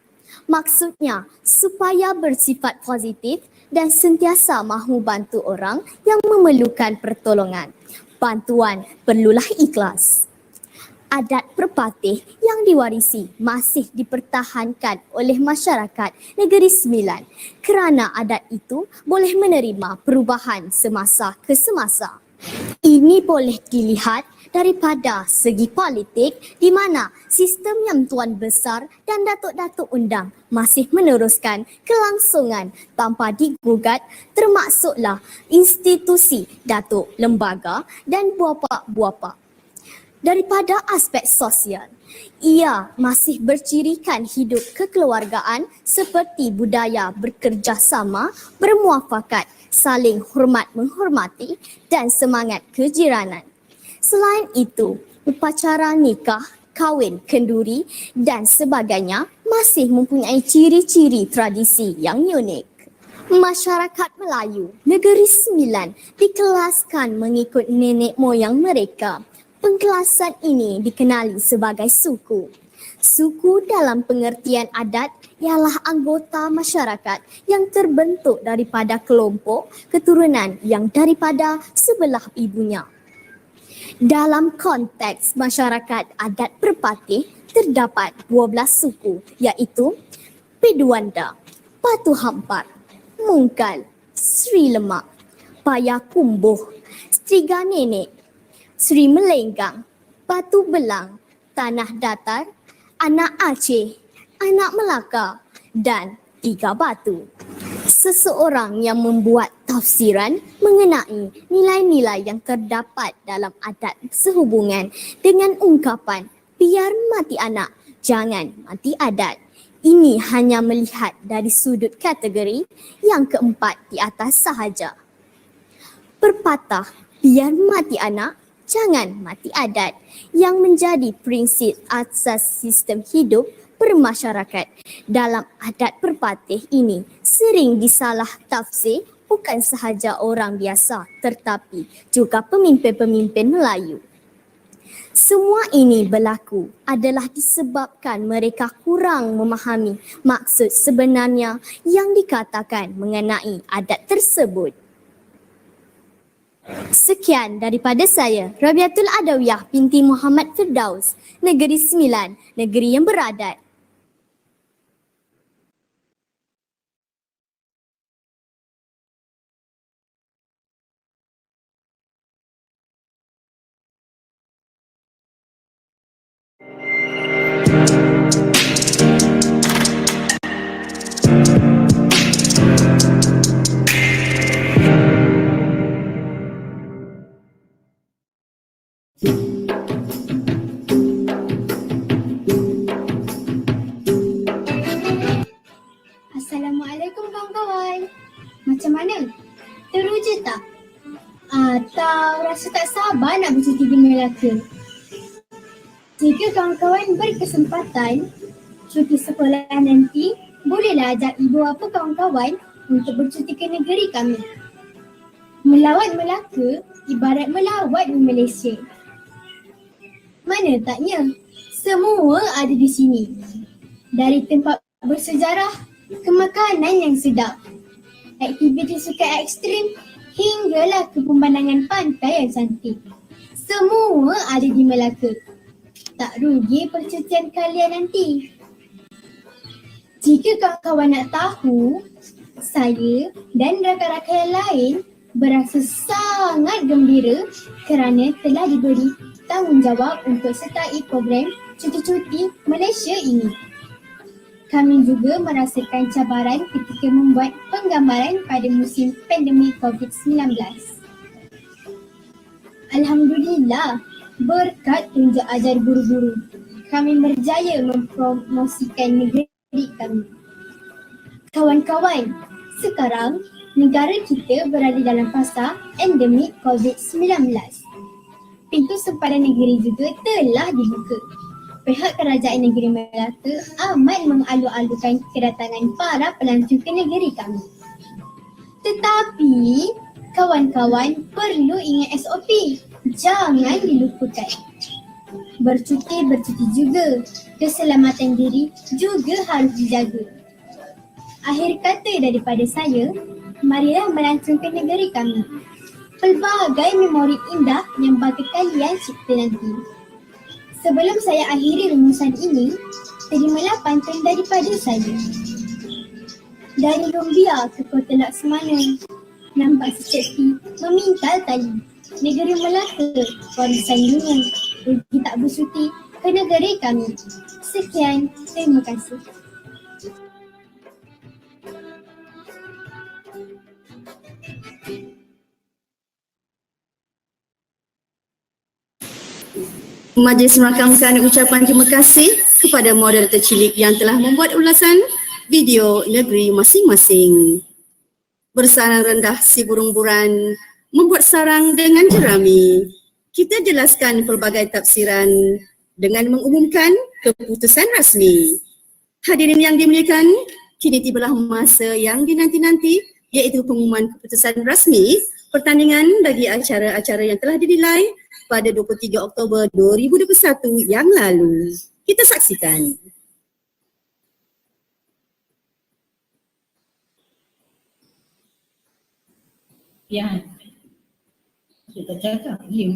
Maksudnya, supaya bersifat positif dan sentiasa mahu bantu orang yang memerlukan pertolongan. Bantuan perlulah ikhlas. Adat perpatih yang diwarisi masih dipertahankan oleh masyarakat Negeri Sembilan kerana adat itu boleh menerima perubahan semasa ke semasa. Ini boleh dilihat daripada segi politik di mana sistem Yang Tuan Besar dan Datuk-Datuk Undang masih meneruskan kelangsungan tanpa digugat termasuklah institusi Datuk Lembaga dan Buapa-Buapa. Daripada aspek sosial, ia masih bercirikan hidup kekeluargaan seperti budaya bekerjasama, bermuafakat, saling hormat menghormati dan semangat kejiranan. Selain itu, upacara nikah, kahwin, kenduri dan sebagainya masih mempunyai ciri-ciri tradisi yang unik. Masyarakat Melayu Negeri Sembilan dikelaskan mengikut nenek moyang mereka. Pengkelasan ini dikenali sebagai suku. Suku dalam pengertian adat ialah anggota masyarakat yang terbentuk daripada kelompok keturunan yang daripada sebelah ibunya. Dalam konteks masyarakat adat perpatih terdapat 12 suku iaitu Peduanda, Patu Hampar, Mungkal, Sri Lemak, Payakumbuh, Striga Nenek, Sri Melenggang, Batu Belang, Tanah Datar, anak Aceh, anak Melaka dan Tiga Batu. Seseorang yang membuat tafsiran mengenai nilai-nilai yang terdapat dalam adat sehubungan dengan ungkapan biar mati anak, jangan mati adat. Ini hanya melihat dari sudut kategori yang keempat di atas sahaja. Pepatah biar mati anak, jangan mati adat yang menjadi prinsip asas sistem hidup bermasyarakat dalam adat perpatih ini sering disalah tafsir bukan sahaja orang biasa tetapi juga pemimpin-pemimpin Melayu. Semua ini berlaku adalah disebabkan mereka kurang memahami maksud sebenarnya yang dikatakan mengenai adat tersebut. Sekian daripada saya, Rabiatul Adawiyah binti Muhammad Firdaus, Negeri Sembilan, negeri yang beradat. Assalamualaikum kawan-kawan. Macam mana? Teruja tak? Atau rasa tak sabar nak bercuti di Melaka? Jika kawan-kawan berkesempatan cuti sekolah nanti, bolehlah ajak ibu bapa kawan-kawan untuk bercuti ke negeri kami. Melawat Melaka ibarat melawat di Malaysia. Mana taknya? Semua ada di sini. Dari tempat bersejarah ke makanan yang sedap, aktiviti sukan ekstrim hinggalah ke pemandangan pantai yang cantik. Semua ada di Melaka. Tak rugi percutian kalian nanti. Jika kawan-kawan nak tahu, saya dan rakan-rakan yang lain berasa sangat gembira kerana telah diberi tanggungjawab untuk sertai program cuti-cuti Malaysia ini. Kami juga merasakan cabaran ketika membuat penggambaran pada musim pandemik COVID-19. Alhamdulillah, berkat tunjuk ajar guru-guru, kami berjaya mempromosikan negeri kami. Kawan-kawan, sekarang negara kita berada dalam fasa endemik COVID-19. Pintu sempadan negeri juga telah dibuka. Pihak Kerajaan Negeri Melaka amat mengalu-alukan kedatangan para pelancong ke negeri kami. Tetapi, kawan-kawan perlu ingat SOP. Jangan dilupakan. Bercuti juga. Keselamatan diri juga harus dijaga. Akhir kata daripada saya, marilah melancong ke negeri kami. Pelbagai memori indah yang bakal kalian cipta nanti. Sebelum saya akhiri rumusan ini, terimalah pantun daripada saya. Dari Lumbia ke Kota Laksmana, nampak seperti memintal tali. Negeri Melaka, warisan dunia. Rugi tak bersuti ke negeri kami. Sekian, terima kasih. Majlis merakamkan ucapan terima kasih kepada moderator cilik yang telah membuat ulasan video negeri masing-masing. Bersarang rendah si burung buran, membuat sarang dengan jerami. Kita jelaskan pelbagai tafsiran dengan mengumumkan keputusan rasmi. Hadirin yang dimuliakan, kini tibalah masa yang dinanti-nanti iaitu pengumuman keputusan rasmi pertandingan bagi acara-acara yang telah dinilai pada 23 Oktober 2021 yang lalu. Kita saksikan. Ya, kita cakap dia.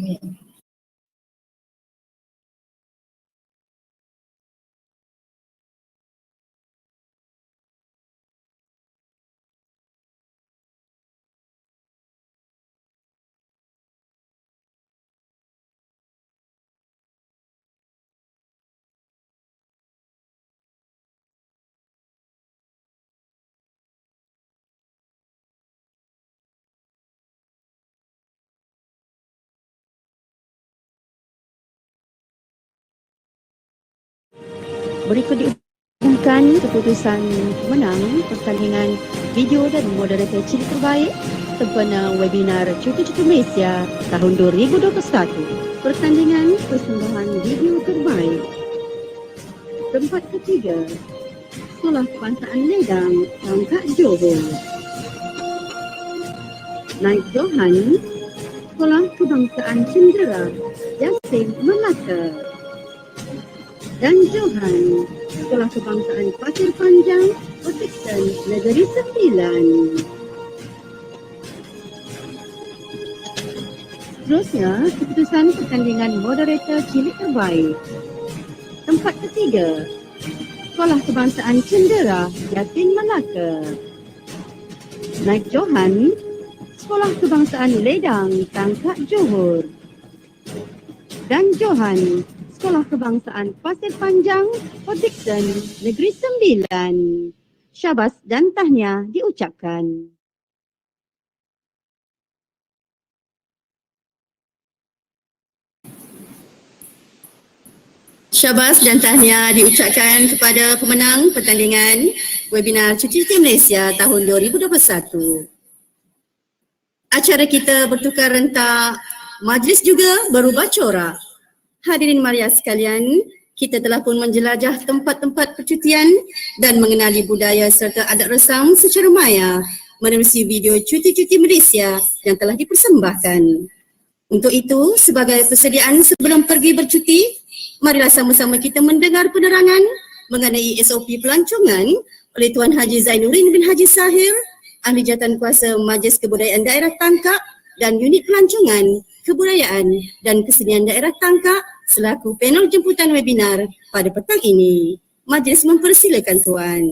Berikut diumumkan keputusan pemenang pertandingan video dan moderator cilik terbaik sempena webinar Cuti-Cuti Malaysia tahun 2021. Pertandingan persembahan video terbaik. Tempat ketiga, Sekolah Kebangsaan Ledang, Tangkak Johor. Naib Johan, Sekolah Kebangsaan Cendera, Yasin Melaka. Dan Johan, Sekolah Kebangsaan Pasir Panjang, Otikson, Negeri Sembilan. Seterusnya, keputusan pertandingan moderator cilik terbaik. Tempat ketiga, Sekolah Kebangsaan Cendera, Yasin Melaka. Naib Johan, Sekolah Kebangsaan Ledang, Tangkak Johor. Dan Johan, Sekolah Kebangsaan Pasir Panjang, Otikson, Negeri Sembilan. Syabas dan tahniah diucapkan. Syabas dan tahniah diucapkan kepada pemenang pertandingan webinar Cuti-Cuti Malaysia tahun 2021. Acara kita bertukar rentak, majlis juga berubah corak. Hadirin mariah sekalian, kita telah pun menjelajah tempat-tempat percutian dan mengenali budaya serta adat resam secara maya menerusi video Cuti-Cuti Malaysia yang telah dipersembahkan. Untuk itu, sebagai persediaan sebelum pergi bercuti, marilah sama-sama kita mendengar penerangan mengenai SOP pelancongan oleh Tuan Haji Zainuddin bin Haji Sahir, Ahli Jawatankuasa Majlis Kebudayaan Daerah Tangkak dan Unit Pelancongan, Kebudayaan dan Kesenian Daerah Tangkak selaku panel jemputan webinar pada petang ini. Majlis mempersilakan Tuan.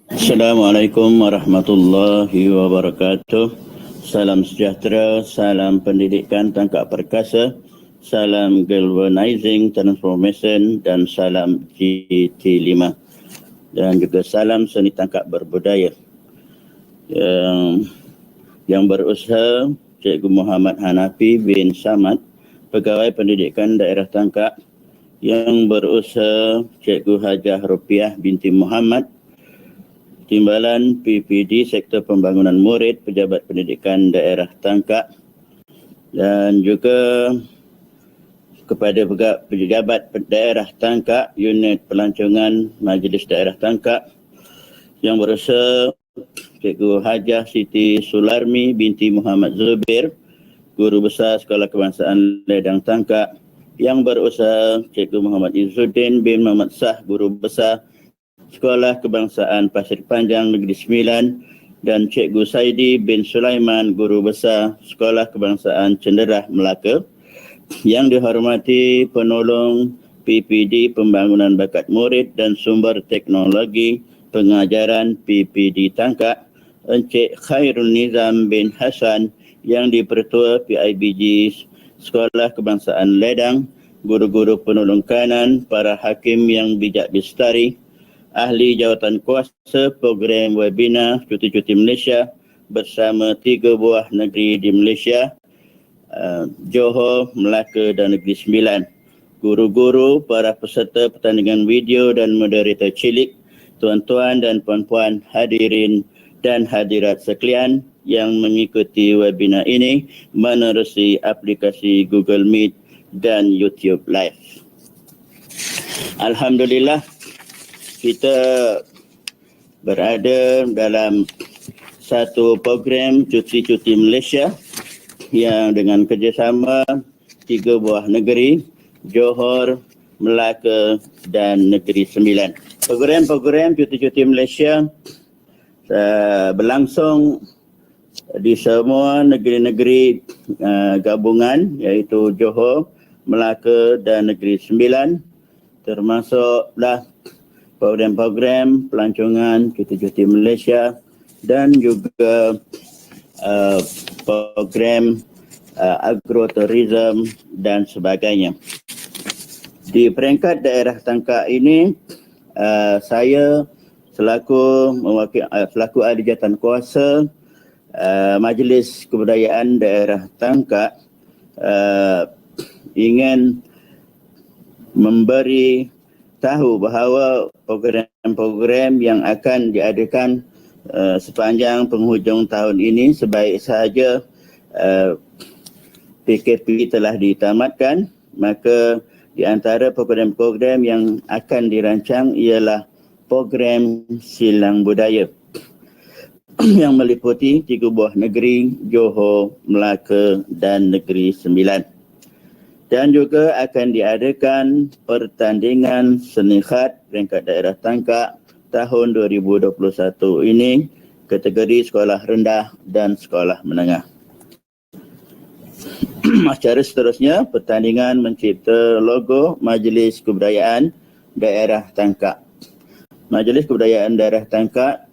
Assalamualaikum warahmatullahi wabarakatuh. Salam sejahtera, salam pendidikan tangkap perkasa, salam galvanizing transformation dan salam GT5. Dan juga salam seni tangkap berbudaya. Yang berusaha Cikgu Muhammad Hanafi bin Samad, Pegawai Pendidikan Daerah Tangkak. Yang berusaha Cikgu Hajah Rupiah binti Muhammad, Timbalan PPD Sektor Pembangunan Murid, Pejabat Pendidikan Daerah Tangkak. Dan juga kepada pejabat daerah Tangkak, Unit Pelancongan Majlis Daerah Tangkak. Yang berusaha Cikgu Hajah Siti Sularmi binti Muhammad Zubir, Guru Besar Sekolah Kebangsaan Ledang Tangkak. Yang berusaha Cikgu Muhammad Izzuddin bin Muhammad Sah, Guru Besar Sekolah Kebangsaan Pasir Panjang Negeri Sembilan. Dan Cikgu Saidi bin Sulaiman, Guru Besar Sekolah Kebangsaan Cenderah Melaka. Yang dihormati penolong PPD Pembangunan Bakat Murid dan Sumber Teknologi Pengajaran PPD Tangkak, Encik Khairul Nizam bin Hasan, yang dipertua PIBG Sekolah Kebangsaan Ledang, guru-guru penolong kanan, para hakim yang bijak bistari, ahli jawatan kuasa program webinar Cuti-Cuti Malaysia bersama 3 buah negeri di Malaysia, Johor, Melaka dan Negeri Sembilan. Guru-guru, para peserta pertandingan video dan moderator cilik, tuan-tuan dan puan-puan, hadirin dan hadirat sekalian yang mengikuti webinar ini menerusi aplikasi Google Meet dan YouTube Live. Alhamdulillah, kita berada dalam satu program Cuti-Cuti Malaysia yang dengan kerjasama 3 buah negeri, Johor, Melaka dan Negeri Sembilan. Program-program Cuti-Cuti Malaysia berlangsung di semua negeri-negeri gabungan, iaitu Johor, Melaka dan Negeri Sembilan, termasuklah program-program pelancongan Cuti-Cuti Malaysia dan juga program agroturism dan sebagainya. Di peringkat daerah Tangkak ini, saya selaku ahli jawatankuasa Majlis Kebudayaan Daerah Tangkak ingin memberi tahu bahawa program-program yang akan diadakan sepanjang penghujung tahun ini sebaik sahaja PKP telah ditamatkan, maka di antara program-program yang akan dirancang ialah program silang budaya yang meliputi 3 buah negeri, Johor, Melaka dan Negeri Sembilan. Dan juga akan diadakan pertandingan seni khat peringkat daerah tangkak tahun 2021 ini kategori sekolah rendah dan sekolah menengah. Acara seterusnya, pertandingan mencipta logo Majlis Kebudayaan Daerah Tangkak. Majlis Kebudayaan Daerah Tangkak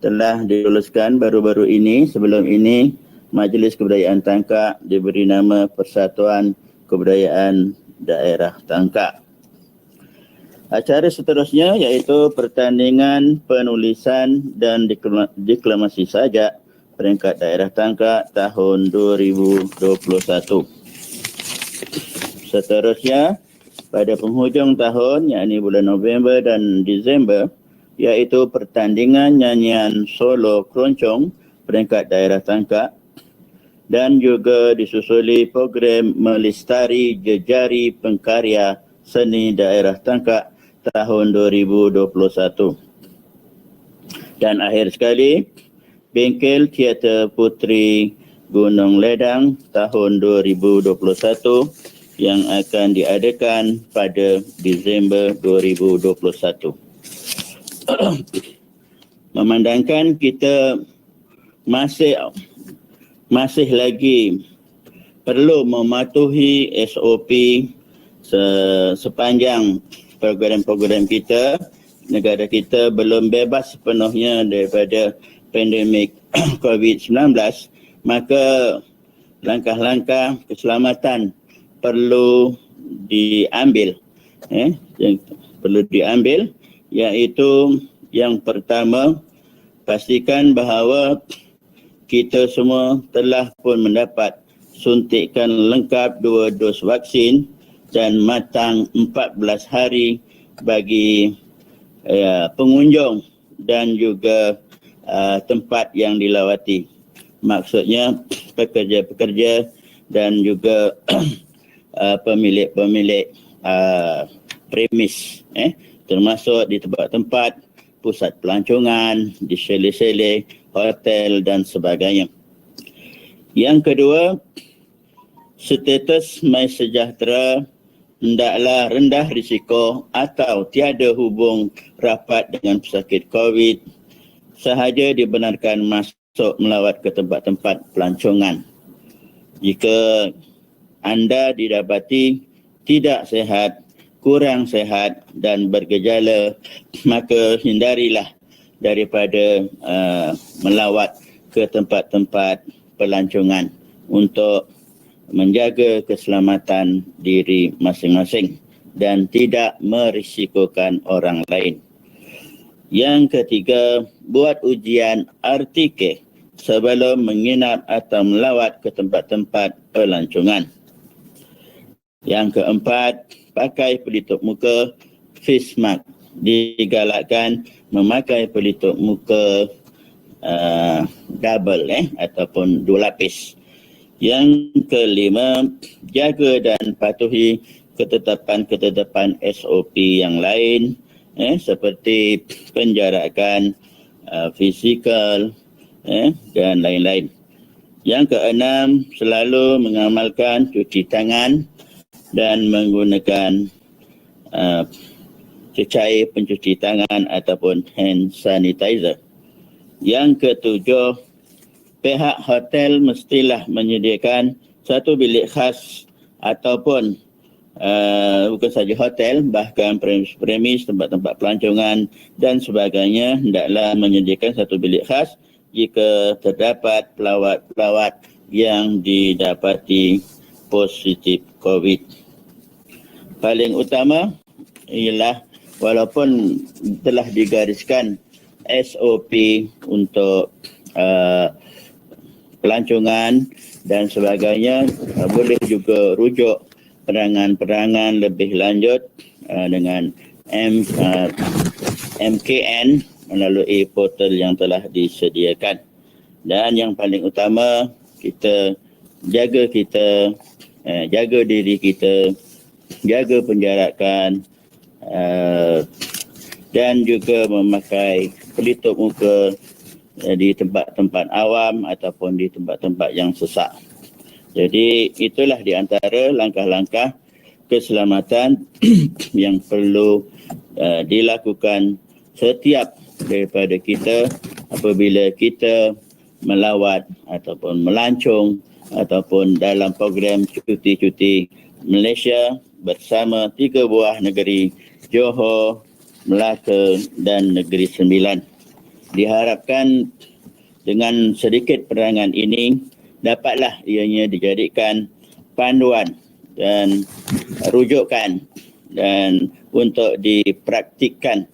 telah diluluskan baru-baru ini. Sebelum ini, Majlis Kebudayaan Tangkak diberi nama Persatuan Kebudayaan Daerah Tangkak. Acara seterusnya iaitu pertandingan penulisan dan deklamasi sajak peringkat daerah tangkak tahun 2021. Seterusnya, pada penghujung tahun, yakni bulan November dan Disember, iaitu pertandingan nyanyian solo keroncong peringkat daerah tangkak dan juga disusuli program melestari jejari pengkarya seni daerah tangkak tahun 2021. Dan akhir sekali, Bengkel Teater Puteri Gunung Ledang tahun 2021 yang akan diadakan pada Disember 2021. Memandangkan kita masih lagi perlu mematuhi SOP sepanjang program-program kita, negara kita belum bebas sepenuhnya daripada pandemik COVID-19, maka langkah-langkah keselamatan perlu diambil. Iaitu yang pertama, pastikan bahawa kita semua telah pun mendapat suntikan lengkap 2 dos vaksin dan matang 14 hari bagi pengunjung dan juga tempat yang dilawati. Maksudnya pekerja-pekerja dan juga pemilik-pemilik premis, termasuk di tempat-tempat pusat pelancongan, di chalet-chalet, hotel dan sebagainya. Yang kedua, status MySejahtera hendaklah rendah risiko atau tiada hubung rapat dengan pesakit COVID sahaja dibenarkan masuk melawat ke tempat-tempat pelancongan. Jika anda didapati tidak sihat, kurang sihat dan bergejala, maka hindarilah daripada melawat ke tempat-tempat pelancongan untuk menjaga keselamatan diri masing-masing dan tidak merisikokan orang lain. Yang ketiga, buat ujian RTK sebelum menginap atau melawat ke tempat-tempat pelancongan. Yang keempat, pakai pelitup muka face mask. Digalakkan memakai pelitup muka double ataupun 2 lapis. Yang kelima, jaga dan patuhi ketetapan-ketetapan SOP yang lain seperti penjarakan fizikal dan lain-lain. Yang keenam, selalu mengamalkan cuci tangan dan menggunakan cecair pencuci tangan ataupun hand sanitizer. Yang ketujuh, pihak hotel mestilah menyediakan satu bilik khas ataupun bukan saja hotel, bahkan premis, tempat-tempat pelancongan dan sebagainya hendaklah menyediakan satu bilik khas jika terdapat pelawat-pelawat yang didapati positif COVID. Paling utama ialah walaupun telah digariskan SOP untuk pelancongan dan sebagainya, boleh juga rujuk perangan-perangan lebih lanjut dengan MKN melalui portal yang telah disediakan. Dan yang paling utama, kita jaga diri kita, jaga penjarakan dan juga memakai pelitup muka di tempat-tempat awam ataupun di tempat-tempat yang sesak. Jadi itulah di antara langkah-langkah keselamatan yang perlu dilakukan setiap daripada kita apabila kita melawat ataupun melancong ataupun dalam program cuti-cuti Malaysia bersama 3 buah negeri, Johor, Melaka dan Negeri Sembilan. Diharapkan dengan sedikit penerangan ini dapatlah ianya dijadikan panduan dan rujukan dan untuk dipraktikkan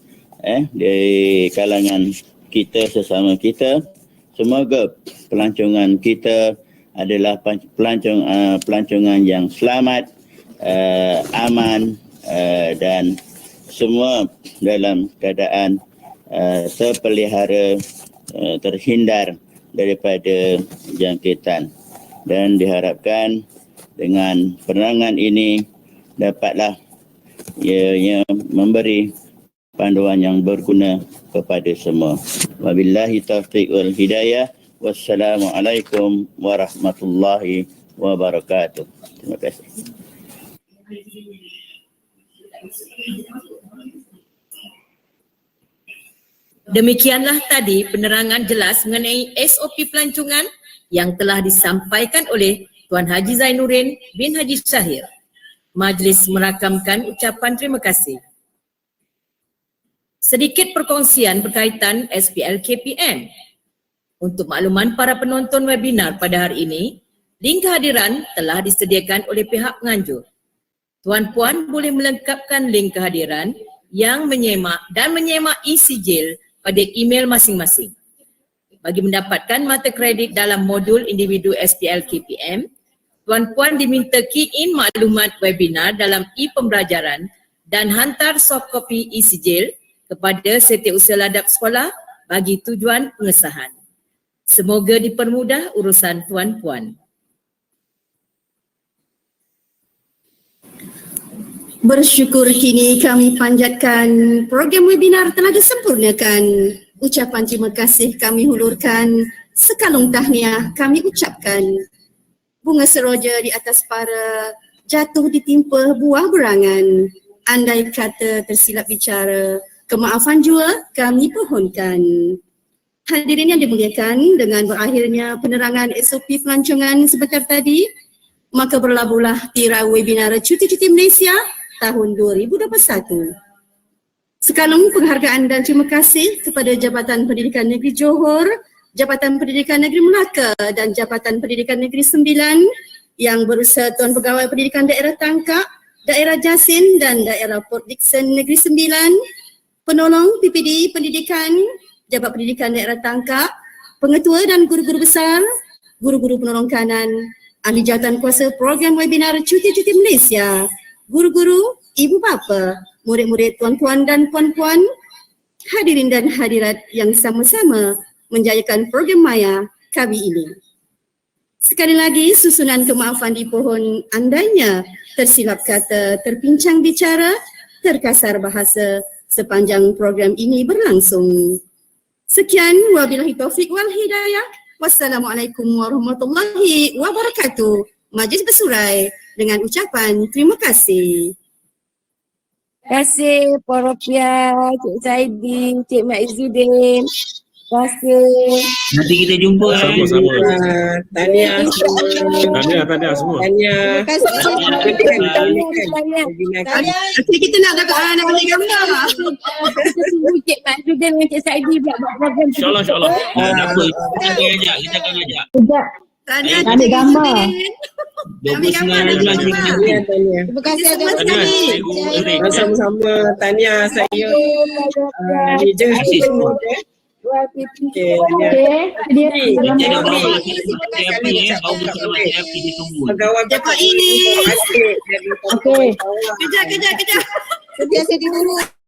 di kalangan kita sesama kita. Semoga pelancongan kita adalah pelancongan yang selamat, aman dan semua dalam keadaan terpelihara, terhindar daripada jangkitan. Dan diharapkan dengan penerangan ini dapatlah ianya memberi panduan yang berguna kepada semua. Wabillahi taufiq wal hidayah. Wassalamualaikum warahmatullahi wabarakatuh. Terima kasih. Demikianlah tadi penerangan jelas mengenai SOP pelancongan yang telah disampaikan oleh Tuan Haji Zainuddin bin Haji Syahir. Majlis merakamkan ucapan terima kasih. Sedikit perkongsian berkaitan SPL KPM. Untuk makluman para penonton webinar pada hari ini, link kehadiran telah disediakan oleh pihak penganjur. Tuan-puan boleh melengkapkan link kehadiran yang menyemak e-sijil pada email masing-masing. Bagi mendapatkan mata kredit dalam modul individu SPL KPM, tuan-puan diminta key in maklumat webinar dalam e-pembelajaran dan hantar soft copy e-sijil kepada Setiausaha Ladap Sekolah bagi tujuan pengesahan. Semoga dipermudah urusan tuan-puan. Bersyukur kini kami panjatkan program webinar telah disempurnakan. Ucapan terima kasih kami hulurkan, sekalung tahniah kami ucapkan. Bunga seroja di atas para, jatuh ditimpa buah berangan. Andai kata tersilap bicara, kemaafan jua kami pohonkan. Hadirin yang dimuliakan, dengan berakhirnya penerangan SOP pelancongan sebentar tadi, maka berlabuhlah tirai webinar Cuti-Cuti Malaysia tahun 2021. Sekalung penghargaan dan terima kasih kepada Jabatan Pendidikan Negeri Johor, Jabatan Pendidikan Negeri Melaka dan Jabatan Pendidikan Negeri Sembilan yang berusaha Tuan Pegawai Pendidikan Daerah Tangkak, Daerah Jasin dan Daerah Port Dickson Negeri Sembilan, penolong PPD Pendidikan, Jabat Pendidikan Daerah Tangkak, pengetua dan guru-guru besar, guru-guru penolong kanan, ahli jawatan kuasa program webinar Cuti-Cuti Malaysia, guru-guru, ibu bapa, murid-murid tuan-tuan dan puan-puan, hadirin dan hadirat yang sama-sama menjayakan program Maya kami ini. Sekali lagi susunan kemaafan dipohon andainya tersilap kata, terpincang bicara, terkasar bahasa sepanjang program ini berlangsung. Sekian, wabillahi taufiq wal hidayah. Wassalamualaikum warahmatullahi wabarakatuh. Majlis bersurai dengan ucapan terima kasih. Terima kasih Puan Rofiah, Cik Saidi, Cik Mak Izzuddin. Terima kasih. Nanti kita jumpa. Sama-sama. Tahniah semua. Tahniah semua. Terima kasih. Nanti kita nak ambil gambar. Kita tunggu Cik Mak Izzuddin dengan Cik Saidi buat program. InsyaAllah. Apa? Kita akan ajak. Tahniah ambil gambar. 29 bulan Terima kasih atas Sama-sama. Tahniah saya. Nija. Okey, dia Encik nak bawa Cik Afi bawa bersama Cik Afi ditunggu. Pegawai Cepat ini. Okey. Kejap. Sedia ditunggu.